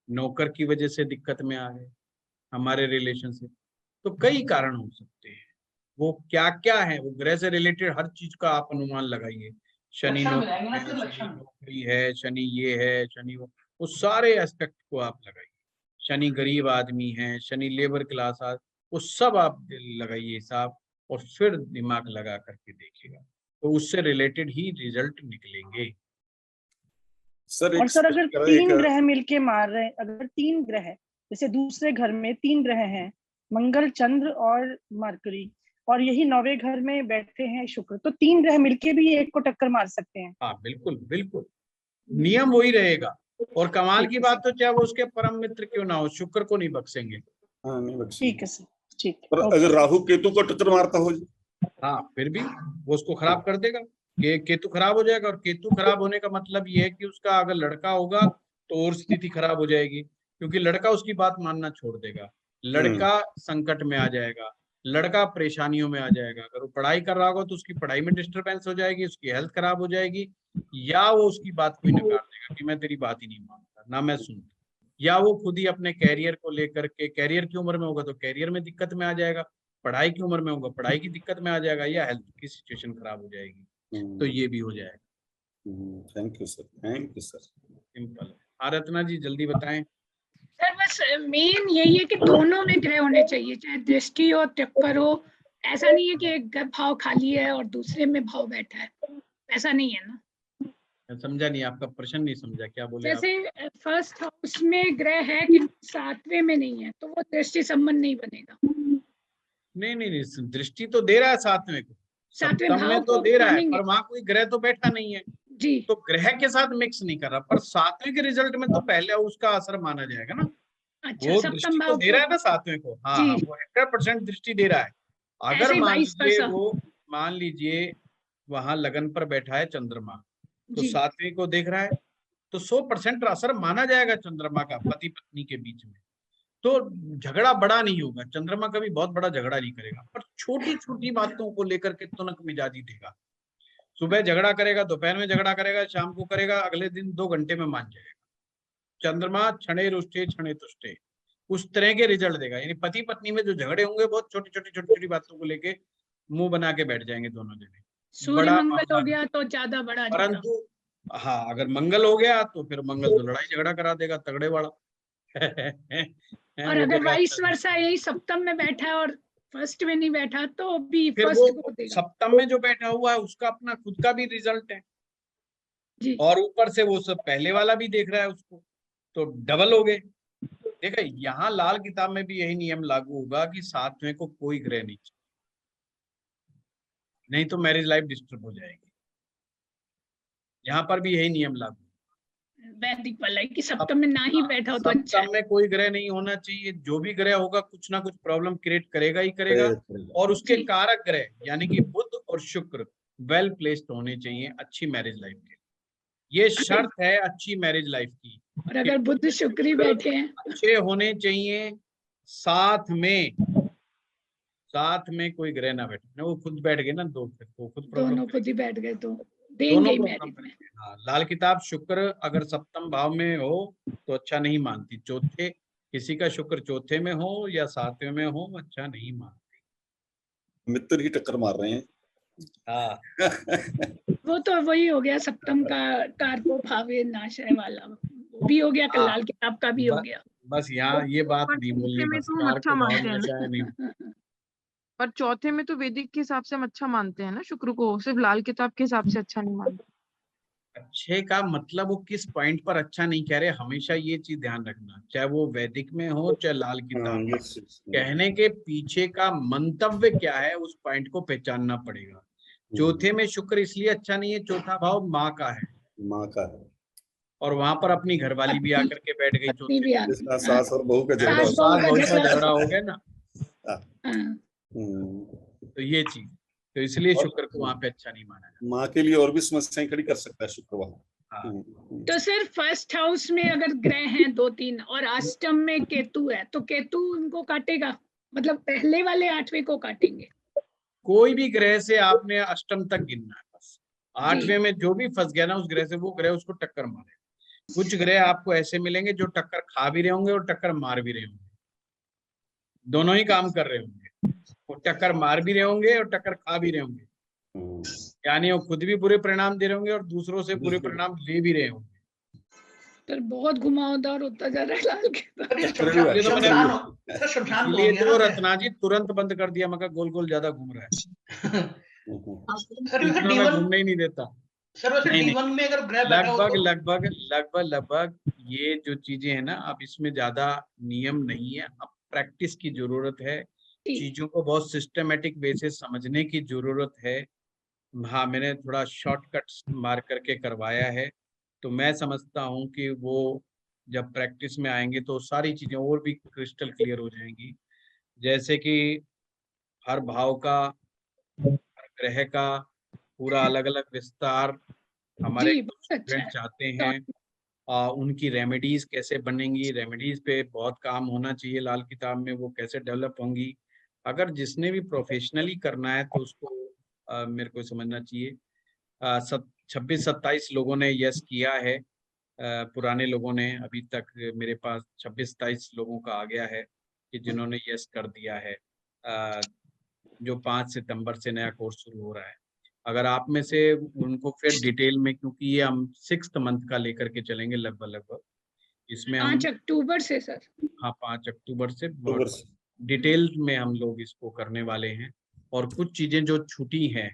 नौकर की वजह से दिक्कत में आ गए हमारे रिलेशनशिप। तो कई कारण हो सकते हैं, वो क्या क्या है, वो ग्रह से रिलेटेड हर चीज का आप अनुमान लगाइए। शनि नौकरी है, शनि ये है, शनि वो सारे एस्पेक्ट को आप लगाइए। शनि गरीब आदमी है, शनि लेबर क्लास, वो सब आप लगाइए हिसाब और फिर दिमाग लगा करके देखिएगा, तो उससे रिलेटेड ही रिजल्ट निकलेंगे। सर और सर अगर 3 ग्रह मिलके मार रहे हैं, अगर 3 ग्रह जैसे दूसरे घर में 3 ग्रह हैं, मंगल, चंद्र और मरकरी, और यही 9वें घर में बैठे हैं शुक्र, तो 3 ग्रह मिलके भी एक को टक्कर मार सकते हैं। हाँ बिल्कुल बिल्कुल, नियम वही रहेगा। और कमाल की बात तो चाहे वो उसके परम मित्र क्यों ना हो, शुक्र को नहीं बख्शेंगे। हाँ नहीं बख्शेंगे। ठीक है सर, ठीक। पर अगर राहु केतु को टक्कर मारता हो, हाँ फिर भी वो उसको खराब कर देगा, केतु खराब हो जाएगा। और केतु खराब होने का मतलब ये है कि उसका अगर लड़का होगा तो और स्थिति खराब हो जाएगी, क्योंकि लड़का उसकी बात मानना छोड़ देगा। लड़का संकट में आ जाएगा, लड़का परेशानियों में आ जाएगा। अगर वो पढ़ाई कर रहा होगा तो उसकी पढ़ाई में डिस्टरबेंस हो जाएगी, उसकी हेल्थ खराब हो जाएगी, या वो उसकी बात कोई नकार देगा कि मैं तेरी बात ही नहीं मानता, ना मैं सुनता, या वो खुद ही अपने कैरियर को लेकर के, कैरियर की उम्र में होगा तो कैरियर में दिक्कत में आ जाएगा, पढ़ाई की उम्र में होगा पढ़ाई की दिक्कत में आ जाएगा, या हेल्थ की सिचुएशन खराब हो जाएगी, तो ये भी हो जाएगा। Thank you sir, thank you sir. Simple है। हाँ रत्ना जी जल्दी बताएं। सर बस मेन यही है कि दोनों में ग्रह होने चाहिए, चाहे दृष्टि हो टक्कर हो। ऐसा नहीं है कि एक भाव खाली है और दूसरे में भाव बैठा है, ऐसा नहीं है ना। मैं समझा नहीं, आपका प्रश्न नहीं समझा, क्या बोले आप? जैसे फर्स्ट हाउस में ग्रह है कि 7वें में नहीं है, तो वो दृष्टि संबंध नहीं बनेगा। नहीं, दृष्टि तो दे रहा है 7वें को, 7वें सप्तम में भाव तो को दे रहा है, मानेंगे। पर वहां कोई ग्रह तो बैठा नहीं है जी, तो ग्रह के साथ मिक्स नहीं कर रहा, पर 7वें के रिजल्ट में तो पहले उसका असर माना जाएगा ना। अच्छा, वो सप्तम दृष्टि तो भाव दे रहा है ना 7वें को। हाँ जी। हाँ, वो 100% दृष्टि दे रहा है। अगर ऐसे मान 22 लीजिए वो, मान लीजिए वहां लगन पर बैठा है चंद्रमा, तो जी। 7वें को देख रहा है, तो 100% असर माना जाएगा चंद्रमा का पति पत्नी के बीच में। तो झगड़ा बड़ा नहीं होगा, चंद्रमा कभी बहुत बड़ा झगड़ा नहीं करेगा, पर छोटी छोटी बातों को लेकर के तुनक मिजाजी देगा। सुबह झगड़ा करेगा, दोपहर में झगड़ा करेगा, शाम को करेगा, अगले दिन 2 घंटे में मान जाएगा। चंद्रमा क्षणे रुष्टे क्षणे तुष्टे, उस तरह के रिजल्ट देगा। यानी पति पत्नी में जो झगड़े होंगे बहुत छोटी छोटी बातों को लेके मुंह बना के बैठ जाएंगे दोनों जने, सूर्य मंगल हो गया तो ज्यादा बड़ा झगड़ा। परंतु हाँ अगर मंगल हो गया तो फिर मंगल तो लड़ाई झगड़ा करा देगा तगड़े वाला। और अगर वाइस वर्षा यही सप्तम में बैठा है और फर्स्ट में नहीं बैठा तो भी फिर फर्स्ट वो को देगा। सप्तम में जो बैठा हुआ है उसका अपना खुद का भी रिजल्ट है जी। और ऊपर से वो सब पहले वाला भी देख रहा है उसको, तो डबल हो गए। देखा, यहाँ लाल किताब में भी यही नियम लागू होगा कि 7वें को कोई ग्रह नहीं चाहिए, नहीं तो मैरिज लाइफ डिस्टर्ब हो जाएगी। यहाँ पर भी यही नियम लागू, वैदिक वाला है कि सप्तम में ना ही बैठा हो तो अच्छा है। सप्तम में कोई ग्रह नहीं होना चाहिए। जो भी ग्रह होगा कुछ ना कुछ प्रॉब्लम क्रिएट करेगा ही करेगा, और उसके कारक ग्रह यानी कि बुध और शुक्र वेल प्लेस्ड होने चाहिए अच्छी मैरिज लाइफ के। ये शर्त है अच्छी मैरिज लाइफ की। और अगर बुध शुक्र ही बैठे हैं अच्छे होने चाहिए, साथ में कोई ग्रह ना बैठे ना, वो खुद बैठ गए ना दो, फिर तो खुद दोनों खुद ही बैठ गए तो देंगे मैरिज में। हाँ, लाल किताब शुक्र अगर सप्तम भाव में हो तो अच्छा नहीं मानती, चौथे किसी का शुक्र चौथे में हो या 7वें में हो अच्छा नहीं मानती। मित्र ही टक्कर मार रहे हैं। हाँ वो तो वही हो गया सप्तम का कारको भावे नाशय वाला, वो भी हो गया, लाल किताब का भी हो गया। बस यहाँ ये बात नहीं बोलनी, बस अच्छा मानते हैं कार नहीं। पर चौथे में तो वैदिक के हिसाब से हम अच्छा मानते हैं ना शुक्र को, सिर्फ लाल किताब के हिसाब से अच्छा नहीं मानते। अच्छे का मतलब वो किस पॉइंट पर अच्छा नहीं कह रहे, हमेशा ये चीज ध्यान रखना, चाहे वो वैदिक में हो चाहे लाल किताब में, कहने के पीछे का मंतव्य क्या है उस पॉइंट को पहचानना पड़ेगा। चौथे में शुक्र इसलिए अच्छा नहीं है, चौथा भाव माँ का है, और वहां पर अपनी घरवाली भी आकर के बैठ गई चौथे, सास और बहू का झगड़ा हो गया ना। तो ये चीज, तो इसलिए शुक्र को वहां पे अच्छा नहीं माना जाता। माँ के लिए और भी समस्याएं खड़ी कर सकता है शुक्र वहां। तो सिर्फ फर्स्ट हाउस में अगर ग्रह हैं 2-3 और अष्टम में केतु है तो केतु उनको काटेगा, मतलब पहले वाले 8वें को काटेंगे। कोई भी ग्रह से आपने अष्टम तक गिनना है, बस 8वें में जो भी फंस गया ना उस ग्रह से, वो ग्रह उसको टक्कर मारे। कुछ ग्रह आपको ऐसे मिलेंगे जो टक्कर खा भी रहे होंगे और टक्कर मार भी रहे होंगे, दोनों ही काम कर रहे होंगे, वो टक्कर मार भी रहे होंगे और टक्कर खा भी रहे होंगे, यानी वो खुद भी बुरे परिणाम दे रहे होंगे और दूसरों से बुरे परिणाम ले भी रहे होंगे। तो बहुत घुमावदार होता जा रहा है लाल इसलिए तो रत्ना जी तुरंत बंद कर दिया, मगर गोल गोल ज्यादा घूम रहा है, घूमने ही नहीं देता। लगभग ये जो चीजें है ना, अब इसमें ज्यादा नियम नहीं है, अब प्रैक्टिस की जरूरत है, चीजों को बहुत सिस्टमेटिक वे से समझने की जरूरत है। हाँ, मैंने थोड़ा शॉर्टकट मार करके करवाया है, तो मैं समझता हूँ कि वो जब प्रैक्टिस में आएंगे तो सारी चीजें और भी क्रिस्टल क्लियर हो जाएंगी। जैसे कि हर भाव का, हर ग्रह का पूरा अलग अलग विस्तार हमारे स्टूडेंट चाहते हैं, उनकी रेमेडीज कैसे बनेंगी, रेमेडीज पे बहुत काम होना चाहिए लाल किताब में, वो कैसे डेवलप होंगी। अगर जिसने भी प्रोफेशनली करना है तो उसको मेरे को समझना चाहिए। 26-27 लोगों ने यस किया है, पुराने लोगों ने, अभी तक मेरे पास 26-27 लोगों का आ गया है कि जिन्होंने यस कर दिया है, जो 5 सितंबर से नया कोर्स शुरू हो रहा है। अगर आप में से उनको फिर डिटेल में, क्योंकि ये हम 6th मंथ का लेकर के चलेंगे लगभग इसमें हम 5 अक्टूबर से सर। हाँ 5 अक्टूबर से डिटेल में हम लोग इसको करने वाले हैं। और कुछ चीजें जो छूटी हैं,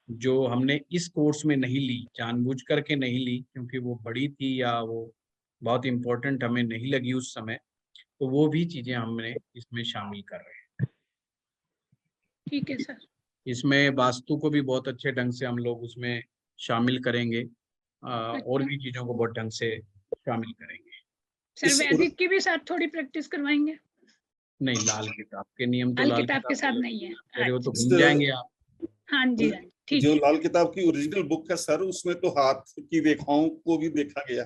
जो हमने इस कोर्स में नहीं ली, जानबूझ करके नहीं ली क्योंकि वो बड़ी थी या वो बहुत इम्पोर्टेंट हमें नहीं लगी उस समय, तो वो भी चीजें हमने इसमें शामिल कर रहे हैं। ठीक है सर। इसमें वास्तु को भी बहुत अच्छे ढंग से हम लोग उसमें शामिल करेंगे, और भी चीजों को बहुत ढंग से शामिल करेंगे। सर वैदिक की भी साथ थोड़ी प्रैक्टिस करवाएंगे? नहीं, लाल किताब के नियम तो लाल किताब के साथ नहीं है। अरे वो तो घूम जाएंगे आप। हाँ जी, ठीक जो है। लाल किताब की ओरिजिनल बुक है सर, उसमें तो हाथ की रेखाओं को भी देखा गया,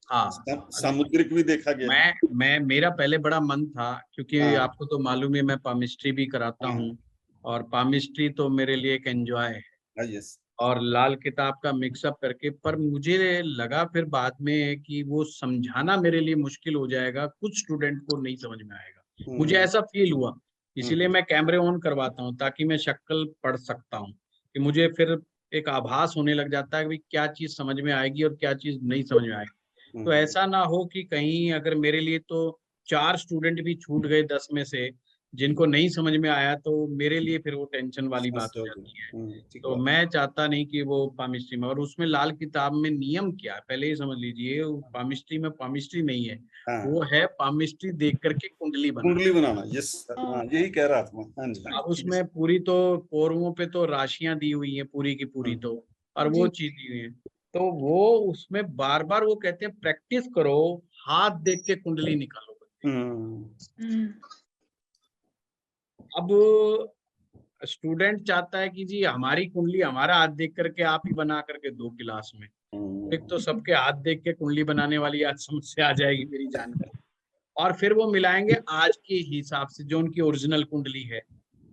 हाँ सामुद्रिक भी देखा गया। मेरा पहले बड़ा मन था, क्योंकि हाँ। आपको तो मालूम है मैं पामिस्ट्री भी कराता हूँ, और पामिस्ट्री तो मेरे लिए एक एंजॉय है। और लाल किताब का मिक्सअप करके, पर मुझे लगा फिर बाद में कि वो समझाना मेरे लिए मुश्किल हो जाएगा, कुछ स्टूडेंट को नहीं समझ में आएगा, मुझे ऐसा फील हुआ। इसीलिए मैं कैमरे ऑन करवाता हूँ ताकि मैं शक्ल पढ़ सकता हूँ, कि मुझे फिर एक आभास होने लग जाता है कि क्या चीज समझ में आएगी और क्या चीज नहीं समझ में आएगी। तो ऐसा ना हो कि कहीं अगर मेरे लिए तो 4 स्टूडेंट भी छूट गए 10 में से, जिनको नहीं समझ में आया, तो मेरे लिए फिर वो टेंशन वाली बात हो जाती है। तो मैं चाहता नहीं कि वो पामिस्ट्री में, और उसमें लाल किताब में नियम क्या है पहले ही समझ लीजिए। पामिस्ट्री में पामिस्ट्री नहीं है, वो है पामिस्ट्री देख करके कुंडली बनाना। यस, यही कह रहा था। हाँ जी। अब उसमें पूरी तो पौरुओं पे तो राशियां दी हुई है पूरी की पूरी, तो और वो चीज दी हुई है, तो वो उसमें बार बार वो कहते हैं प्रैक्टिस करो, हाथ देख के कुंडली निकालो। अब स्टूडेंट चाहता है कि जी हमारी कुंडली हमारा हाथ देख करके आप ही बना करके दो क्लास में। एक तो सबके हाथ देख के कुंडली बनाने वाली आज समस्या आ जाएगी मेरी जानकारी, और फिर वो मिलाएंगे आज के हिसाब से जो उनकी ओरिजिनल कुंडली है,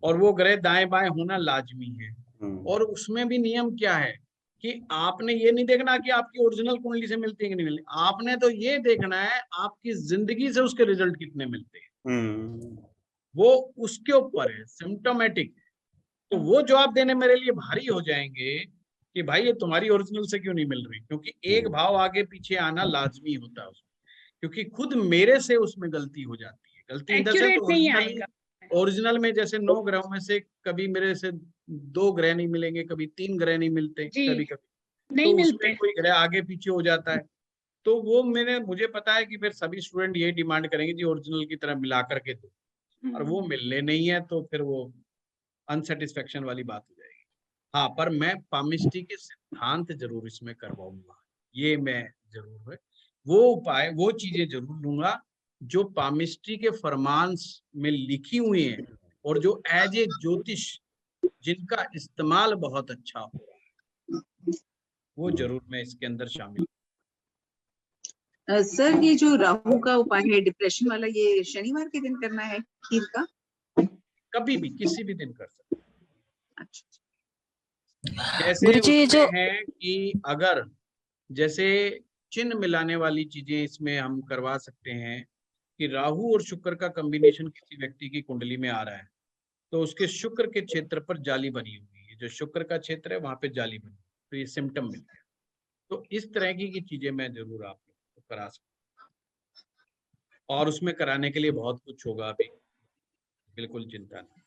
और वो ग्रह दाएं बाएं होना लाजमी है। और उसमें भी नियम क्या है कि आपने ये नहीं देखना कि आपकी ओरिजिनल कुंडली से मिलती है कि नहीं मिलती, आपने तो ये देखना है आपकी जिंदगी से उसके रिजल्ट कितने मिलते हैं, वो उसके ऊपर है, सिम्टोमेटिक। तो वो जवाब देने मेरे लिए भारी हो जाएंगे कि भाई ये तुम्हारी ओरिजिनल से क्यों नहीं मिल रही, क्योंकि एक भाव आगे पीछे आना लाजमी होता है उसमें, क्योंकि खुद मेरे से उसमें गलती हो जाती है। गलती इन द सेंस ओरिजिनल में जैसे 9 ग्रहों में से कभी मेरे से 2 ग्रह नहीं मिलेंगे, कभी 3 ग्रह नहीं मिलते, कभी कभी नहीं तो मिलते, उसमें कोई ग्रह आगे पीछे हो जाता है। तो वो मुझे पता है कि फिर सभी स्टूडेंट ये डिमांड करेंगे जी ओरिजिनल की तरह मिला करके दो, और वो मिलने नहीं है तो फिर वो अनसेटिस्फेक्शन वाली बात हो जाएगी। हाँ, पर मैं पामिस्ट्री के सिद्धांत जरूर इसमें करवाऊंगा, ये मैं जरूर है वो उपाय, वो चीजें जरूर लूंगा जो पामिस्ट्री के फरमान में लिखी हुई हैं, और जो एज ए ज्योतिष जिनका इस्तेमाल बहुत अच्छा हो रहा है, वो जरूर मैं इसके अंदर शामिल। सर ये जो राहु का उपाय है डिप्रेशन वाला, ये शनिवार के दिन करना है खीर का? कभी भी किसी भी दिन कर सकते हैं। अच्छा। जैसे जो है कि अगर जैसे चिन्ह मिलाने वाली चीजें इसमें हम करवा सकते हैं कि राहु और शुक्र का कॉम्बिनेशन किसी व्यक्ति की कुंडली में आ रहा है, तो उसके शुक्र के क्षेत्र पर जाली बनी हुई है, जो शुक्र का क्षेत्र है वहां पे जाली बनी, तो ये सिम्टम मिल गया। तो इस तरह की चीजें मैं जरूर आप लोग को करा सकता हूँ, और उसमें कराने के लिए बहुत कुछ होगा, अभी बिल्कुल चिंता नहीं।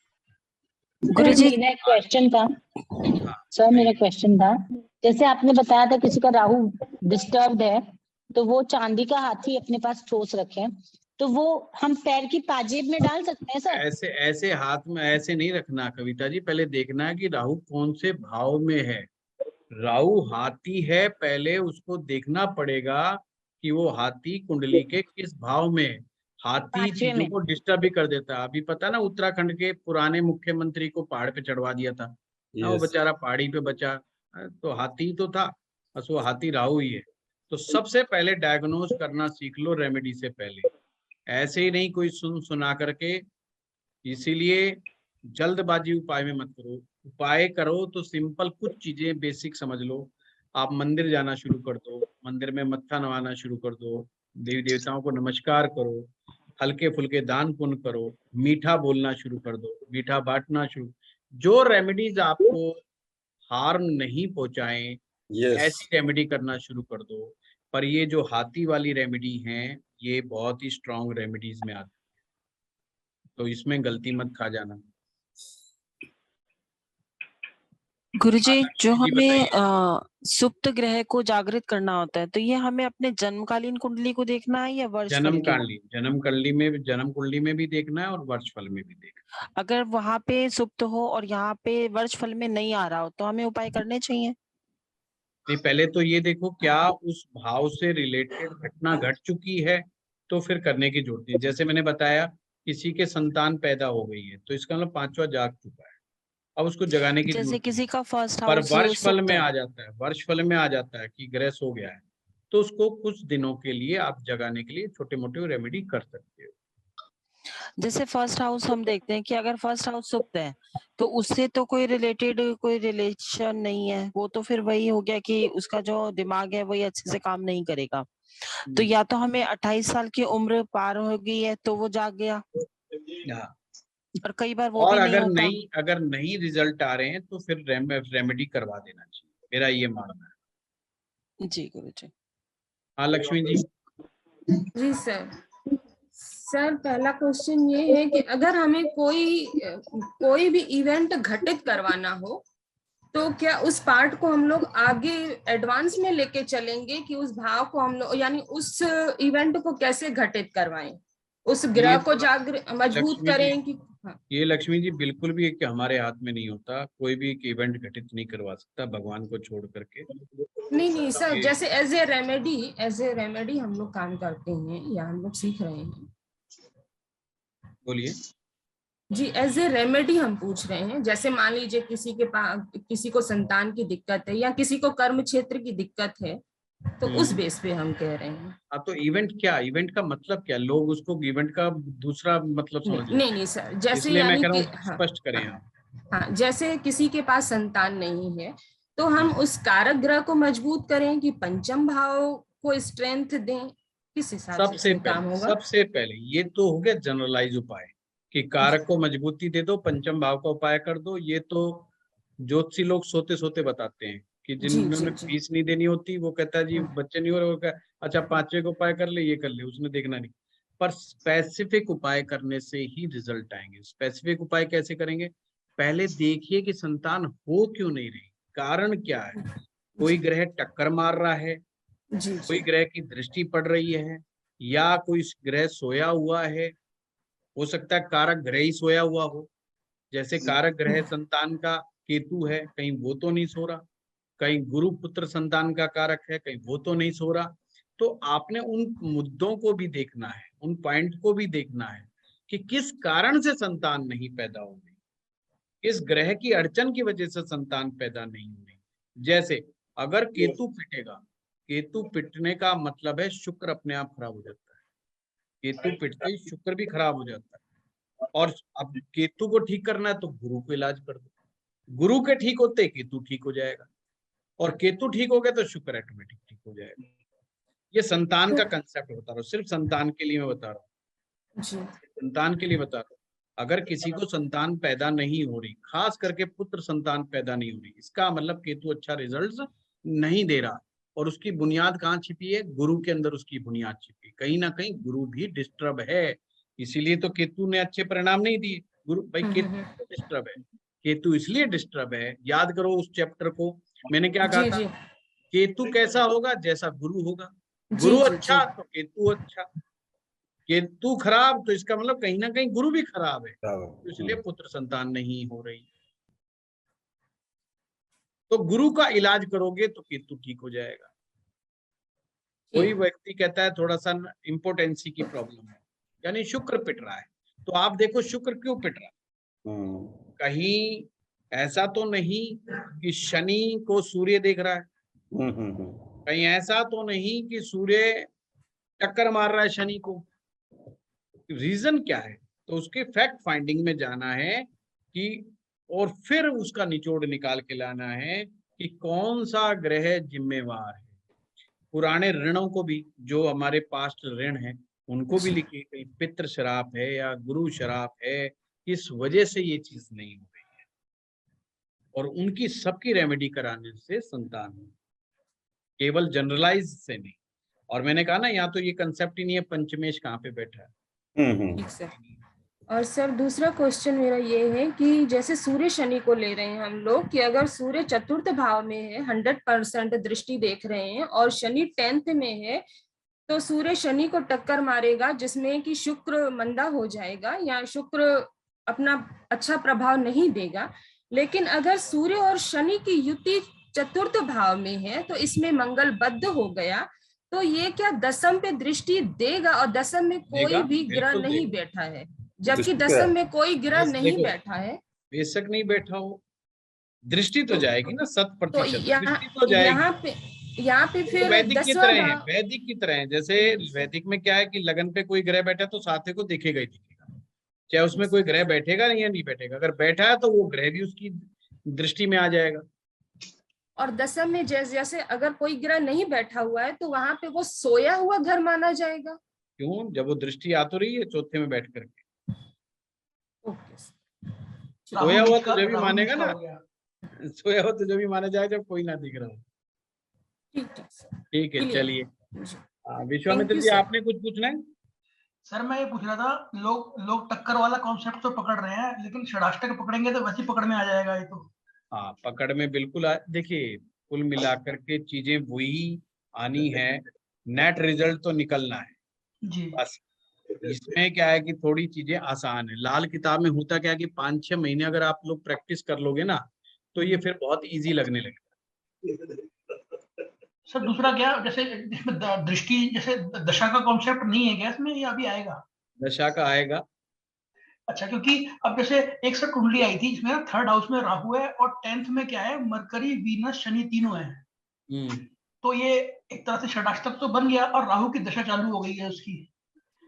गुरुजी मेरा एक क्वेश्चन था सर, मेरा क्वेश्चन था, जैसे आपने बताया था किसी का राहु डिस्टर्ब्ड है तो वो चांदी का हाथी अपने पास ठोस रखें, तो वो हम पैर की पाजेब में डाल सकते हैं सर? ऐसे हाथ में ऐसे नहीं रखना कविता जी, पहले देखना है कि राहु कौन से भाव में है। राहु हाथी है, पहले उसको देखना पड़ेगा कि वो हाथी कुंडली के किस भाव में। हाथी चीजों को डिस्टर्ब भी कर देता है। अभी पता ना उत्तराखंड के पुराने मुख्यमंत्री को पहाड़ पे चढ़वा दिया था, वो बेचारा पहाड़ी पे बचा, तो हाथी तो था, बस वो हाथी राहु ही है। तो सबसे पहले डायग्नोज करना सीख लो रेमेडी से पहले, ऐसे ही नहीं कोई सुना करके। इसीलिए जल्दबाजी उपाय में मत करो, उपाय करो तो सिंपल कुछ चीजें बेसिक समझ लो। आप मंदिर जाना शुरू कर दो, मंदिर में मत्था नवाना शुरू कर दो, देवी देवताओं को नमस्कार करो, हल्के फुल्के दान पुण्य करो, मीठा बोलना शुरू कर दो, मीठा बांटना शुरू। जो रेमेडीज आपको हार्म नहीं पहुंचाएं ऐसी रेमेडी करना शुरू कर दो। पर ये जो हाथी वाली रेमेडी हैं ये बहुत ही स्ट्रॉन्ग रेमेडीज में आती है, तो इसमें गलती मत खा जाना। गुरुजी, जो हमें सुप्त ग्रह को जागृत करना होता है, तो ये हमें अपने जन्मकालीन कुंडली को देखना है या वर्ष जन्म कुंडली में भी देखना है और वर्ष फल में भी देखना है। अगर वहां पे सुप्त हो और यहाँ पे वर्ष फल में नहीं आ रहा हो तो हमें उपाय करने चाहिए? नहीं, पहले तो ये देखो क्या उस भाव से रिलेटेड घटना घट चुकी है, तो फिर करने की जरूरत नहीं। जैसे मैंने बताया किसी के संतान पैदा हो गई है तो इसका मतलब 5वां जाग चुका है, अब उसको जगाने की जैसे किसी का फर्स्ट पर हाउस वर्ष फल में आ जाता है, वर्ष फल में आ जाता है कि ग्रह सो गया है, तो उसको कुछ दिनों के लिए आप जगाने के लिए छोटे मोटे रेमेडी कर सकते हो। जैसे फर्स्ट हाउस हम देखते हैं कि अगर फर्स्ट हाउस सुप्त है तो उससे तो कोई रिलेशन नहीं है, वो तो फिर वही हो गया कि उसका जो दिमाग है वही अच्छे से काम नहीं करेगा। तो या तो हमें 28 साल की उम्र पार हो गई है तो वो जाग गया, और कई बार वो और भी नहीं होता। अगर नहीं रिजल्ट आ रहे हैं तो फिर रेमेडी करवा देना चाहिए, मेरा ये मानना है। जी गुरुजी। हाँ लक्ष्मी जी। जी सर, पहला क्वेश्चन ये है कि अगर हमें कोई भी इवेंट घटित करवाना हो तो क्या उस पार्ट को हम लोग आगे एडवांस में लेके चलेंगे कि उस भाव को हम लोग यानी उस इवेंट को कैसे घटित करवाएं, उस ग्रह को मजबूत करें कि ये लक्ष्मी जी बिल्कुल भी कि हमारे हाथ में नहीं होता, कोई भी एक इवेंट घटित नहीं करवा सकता भगवान को छोड़ करके। नहीं सर, जैसे एज ए रेमेडी हम लोग काम करते हैं या हम लोग सीख रहे हैं। बोलिए जी, एज ए रेमेडी हम पूछ रहे हैं। जैसे मान लीजिए किसी को संतान की दिक्कत है या किसी को कर्म क्षेत्र की दिक्कत है, तो उस बेस पे हम कह रहे हैं। तो इवेंट का मतलब क्या, लोग उसको इवेंट का दूसरा मतलब समझ नहीं सर, जैसे मैं कह रहा हूं स्पष्ट करें आप। हाँ, जैसे किसी के पास संतान नहीं है तो हम उस कारक ग्रह को मजबूत करें कि पंचम भाव को स्ट्रेंथ दें, किस हिसाब से काम होगा? सबसे पहले ये तो हो गया जनरलाइज उपाय कि कारक को मजबूती दे दो, पंचम भाव का उपाय कर दो। ये तो ज्योतिषी लोग सोते सोते बताते हैं कि जिन्होंने फीस नहीं देनी होती वो कहता है जी बच्चे नहीं हो रहे, अच्छा 5वें को उपाय कर ले, ये कर ले, उसने देखना नहीं। पर स्पेसिफिक उपाय करने से ही रिजल्ट आएंगे। स्पेसिफिक उपाय कैसे करेंगे? पहले देखिए कि संतान हो क्यों नहीं रही, कारण क्या है। कोई ग्रह टक्कर मार रहा है, कोई ग्रह की दृष्टि पड़ रही है, या कोई ग्रह सोया हुआ है। हो सकता है कारक ग्रह ही सोया हुआ हो, जैसे कारक ग्रह संतान का केतु है, कहीं वो तो नहीं सो रहा, कहीं गुरु पुत्र संतान का कारक है, कहीं वो तो नहीं सो रहा। तो आपने उन मुद्दों को भी देखना है, उन पॉइंट को भी देखना है कि किस कारण से संतान नहीं पैदा हो रही, किस ग्रह की अड़चन की वजह से संतान पैदा नहीं हो रही। जैसे अगर केतु पिटेगा, केतु पिटने का मतलब है शुक्र अपने आप खराब हो जाता है, केतु पिटते ही शुक्र भी खराब हो जाता है। और अब केतु को ठीक करना है तो गुरु को इलाज कर दो, गुरु के ठीक होते केतु ठीक हो जाएगा, और केतु ठीक हो गया तो शुक्र ऑटोमेटिक ठीक हो जाएगा। ये संतान का कंसेप्ट बता रहा हूँ, सिर्फ संतान के लिए मैं बता रहा हूँ, संतान के लिए बता रहा हूँ। अगर किसी को संतान पैदा नहीं हो रही, खास करके पुत्र संतान पैदा नहीं हो रही, इसका मतलब केतु अच्छा रिजल्ट नहीं दे रहा। और उसकी बुनियाद कहाँ छिपी है? गुरु के अंदर उसकी बुनियाद छिपी, कहीं ना कहीं गुरु भी डिस्टर्ब है, इसीलिए तो केतु ने अच्छे परिणाम नहीं दिए। गुरु भाई केतु डिस्टर्ब है, केतु इसलिए डिस्टर्ब है, याद करो उस चैप्टर को, मैंने क्या कहा था? केतु कैसा होगा? जैसा गुरु होगा, गुरु अच्छा तो केतु अच्छा, केतु खराब तो इसका मतलब कहीं ना कहीं गुरु भी खराब है, तो इसलिए पुत्र संतान नहीं हो रही। तो गुरु का इलाज करोगे तो केतु ठीक हो जाएगा। कोई व्यक्ति कहता है थोड़ा सा इम्पोर्टेंसी की प्रॉब्लम है, यानी शुक्र पिट रहा है, तो आप देखो शुक्र क्यों पिट रहा है। कहीं ऐसा तो नहीं कि शनि को सूर्य देख रहा है, कहीं ऐसा तो नहीं कि सूर्य टक्कर मार रहा है शनि को, रीजन क्या है, तो उसके फैक्ट फाइंडिंग में जाना है कि, और फिर उसका निचोड़ निकाल के लाना है कि कौन सा ग्रह जिम्मेवार है। पुराने ऋणों को भी, जो हमारे पास्ट ऋण है उनको भी लिखिए, कहीं पितृ श्राप है या गुरु श्राप है, किस वजह से ये चीज नहीं हो रही है, और उनकी सबकी रेमेडी कराने से संतान हो, केवल जनरलाइज से नहीं। और मैंने कहा ना, यहाँ तो ये कंसेप्ट ही नहीं है पंचमेश कहाँ पे बैठा है। ठीक सर। और सर दूसरा क्वेश्चन मेरा ये है कि जैसे सूर्य शनि को ले रहे हैं हम लोग, कि अगर सूर्य चतुर्थ भाव में है, 100% दृष्टि देख रहे हैं, और शनि 10th में है, तो सूर्य शनि को टक्कर मारेगा, जिसमें कि शुक्र मंदा हो जाएगा या शुक्र अपना अच्छा प्रभाव नहीं देगा। लेकिन अगर सूर्य और शनि की युति चतुर्थ भाव में है, तो इसमें मंगल बद्ध हो गया, तो ये क्या दसम पे दृष्टि देगा? और दसम में कोई भी ग्रह नहीं बैठा है, जबकि दसम में कोई ग्रह नहीं बैठा है। बेशक नहीं बैठा हो, दृष्टि तो जाएगी ना, 100%। तो यहाँ पे फिर वैदिक की तरह है, वैदिक की तरह है। जैसे वैदिक में क्या है कि लगन पे कोई ग्रह बैठा तो साथे को दिखेगा ही दिखेगा, चाहे उसमें कोई ग्रह बैठेगा नहीं या नहीं बैठेगा। अगर बैठा है तो वो ग्रह भी उसकी दृष्टि में आ जाएगा। और दसम में जैसे अगर कोई ग्रह नहीं बैठा हुआ है, तो वहां पे वो सोया हुआ घर माना जाएगा। क्यों? जब वो दृष्टि आ तो रही है चौथे में बैठ करके। सोया हुआ तो जो भी मानेगा ना, सोया हुआ तो जो भी माना जाए जब कोई ना दिख रहा हो। ठीक है, चलिए। विश्वामित्र जी, आपने कुछ पूछना है? सर मैं ये पूछ रहा था, लोग टक्कर वाला कॉन्सेप्ट तो पकड़ रहे हैं, लेकिन षडाष्टक पकड़ेंगे तो वैसी पकड़ में आ जाएगा ये तो। हाँ, पकड़ में बिल्कुल देखिए, कुल मिलाकर के चीजें वही आनी है, नेट रिजल्ट तो निकलना है जी। बस इसमें क्या है कि थोड़ी चीजें आसान है। लाल किताब में होता क्या है कि 5-6 महीने अगर आप लोग प्रैक्टिस कर लोगे ना, तो ये फिर बहुत इजी लगने लगेगा। सर दूसरा क्या, जैसे दृष्टि, जैसे दशा का कॉन्सेप्ट नहीं है क्या इसमें, या अभी आएगा? दशा का आएगा। अच्छा, क्योंकि अब जैसे एक सर कुंडली आई थी जिसमें 3rd हाउस में राहु है और 10th में क्या है, मरकरी, वीनस, शनि तीनों है। तो ये एक तरह से षडाष्टक तो बन गया और राहु की दशा चालू हो गई है उसकी।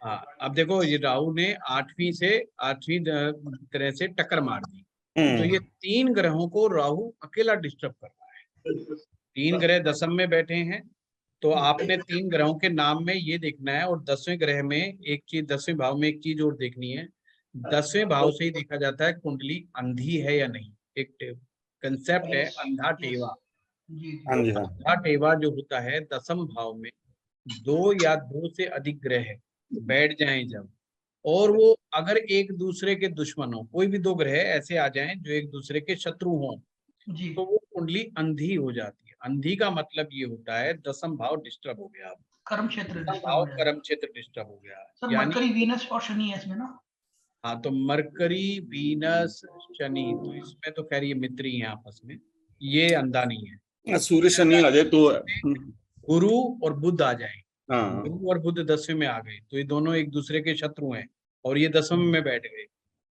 हाँ, अब देखो, ये राहु ने 8वीं तरह से टक्कर मार दी, तो ये 3 ग्रहों को राहु अकेला डिस्टर्ब कर रहा है। 3 ग्रह दसम में बैठे हैं, तो आपने 3 ग्रहों के नाम में ये देखना है, और 10वें ग्रह में एक चीज, 10वें भाव में एक चीज और देखनी है। 10वें भाव से ही देखा जाता है कुंडली अंधी है या नहीं। एक कंसेप्ट है अंधा टेवा। अंधा टेवा जो होता है दसम भाव में, 2 या 2 से अधिक ग्रह बैठ जाएं जब, और वो अगर एक दूसरे के दुश्मन हो, कोई भी 2 ग्रह ऐसे आ जाएं जो एक दूसरे के शत्रु हों, तो वो कुंडली अंधी हो जाती है। अंधी का मतलब ये होता है दसम भाव डिस्टर्ब हो गया, कर्म क्षेत्र डिस्टर्ब हो गया। सर मरकरी, वीनस और शनि है इसमें ना? हाँ, तो मरकरी, वीनस, शनि, तो इसमें तो खैर ये मित्र ही हैं आपस में, ये अंधा नहीं है। सूर्य शनि आ जाए तो गुरु और बुध आ जाए, गुरु और बुध 10वें में आ गए, तो ये दोनों एक दूसरे के शत्रु हैं, और ये 10वें में बैठ गए,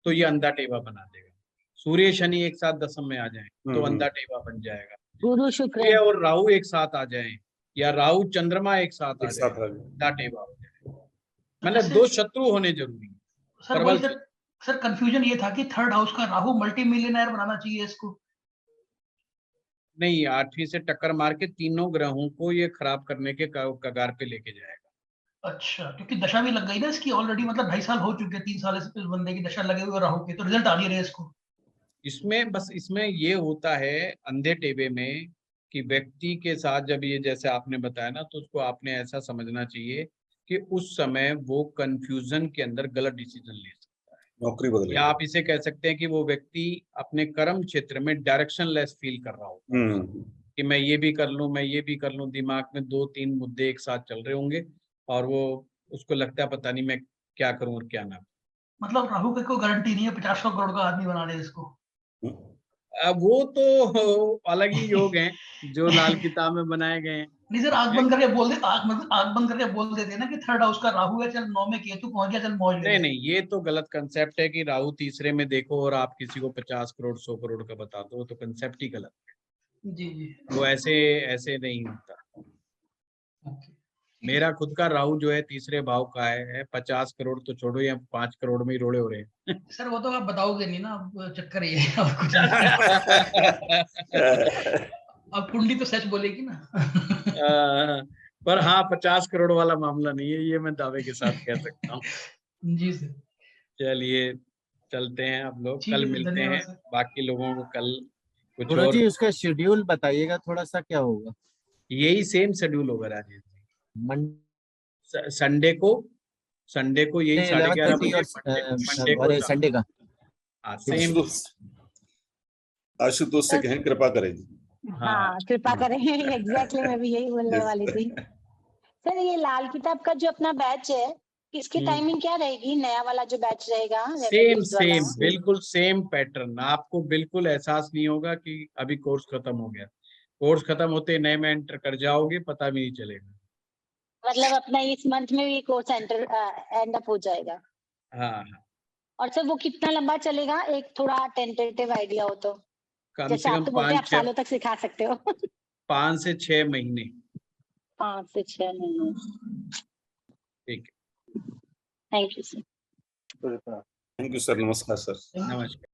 तो ये अंधा टेवा बना देगा। सूर्य शनि एक साथ 10वें में आ जाए तो अंधा टेवा बन जाएगा। गुरु शुक्र और राहु एक साथ आ जाए, या राहु चंद्रमा एक साथ आ जाए, अंधा टेवा हो जाए। मतलब 2 शत्रु होने जरूरी है। सर कंफ्यूजन ये था कि 3rd हाउस का राहु मल्टी मिलियनर बनाना चाहिए इसको। नहीं, 8वीं से टक्कर मार के 3 ग्रहों को ये खराब करने के कगार पे लेके जाएगा। अच्छा, क्योंकि दशा भी लग गई ना इसकी ऑलरेडी, मतलब 2.5 साल हो चुके हैं, 3 साल इस बंदे की दशा लगे हुए राहु के, तो रिजल्ट आ नहीं रहे इसको। इसमें ये होता है अंधे टेबे में कि व्यक्ति के साथ जब ये, जैसे आपने बताया ना, तो उसको आपने ऐसा समझना चाहिए कि उस समय वो कंफ्यूजन के अंदर गलत डिसीजन ले सकता है, नौकरी बदल, या आप इसे कह सकते हैं कि वो व्यक्ति अपने कर्म क्षेत्र में डायरेक्शनलेस फील कर रहा हो कि मैं ये भी कर लूं, मैं ये भी कर लूं। दिमाग में 2-3 मुद्दे एक साथ चल रहे होंगे, और वो उसको लगता है पता नहीं मैं क्या करूं और क्या ना। मतलब राहु की कोई गारंटी नहीं है 50 करोड़ का आदमी बना दे इसको। वो तो अलग ही योग हैं जो लाल किताब में बनाए गए हैं। नहीं सर, आंख बंद करके बोल दे, आंख बंद करके बोल देते ना कि 3rd हाउस का राहु है, चल 9 में केतु पहुंच गया, चल मौज ले। नहीं, ये तो गलत कंसेप्ट है कि राहु तीसरे में देखो और आप किसी को 50 करोड़ 100 करोड़ का बता दो, तो कंसेप्ट ही गलत है। जी। वो ऐसे नहीं होता। मेरा खुद का राहु जो है तीसरे भाव का है, 50 करोड़ तो छोड़ो, या 5 करोड़ में ही रोड़े हो रहे हैं। सर वो तो आप बताओगे नहीं ना, अब चक्कर ये है, अब कुछ अब कुंडली तो सच बोलेगी ना। पर हाँ 50 करोड़ वाला मामला नहीं है, ये मैं दावे के साथ कह सकता हूँ। जी सर। चलिए चलते हैं अब लोग, कल मिलते हैं बाकी लोगों को कल कुछ और। गुरुजी उसका शेड्यूल बताइएगा थोड़ा सा, क्या होगा? यही सेम शेड्यूल होगा राजेश जी। संडे को यही 11:30 बजे और संडे का सेम। आशुतोष से कहें कृपा करें। हाँ कृपा करें। एग्जैक्टली मैं भी यही बोलने वाली थी। सर ये लाल किताब का जो अपना बैच है, इसकी टाइमिंग क्या रहेगी? नया वाला जो बैच रहेगा सेम बिल्कुल सेम पैटर्न। आपको बिल्कुल एहसास नहीं होगा कि अभी कोर्स खत्म हो गया। कोर्स खत्म होते नए में एंटर कर जाओगे, पता भी नहीं चलेगा। मतलब अपना इस मंथ में भी कोर्स एंड अप हो जाएगा। हाँ। और सर वो कितना लंबा चलेगा, एक थोड़ा टेंटेटिव आइडिया हो तो? कम से कम 5 सालों तक सिखा सकते हो। 5 से 6 महीने। 5 से 6 महीने। ठीक है। Thank you sir. Thank you sir. नमस्कार सर। नमस्कार।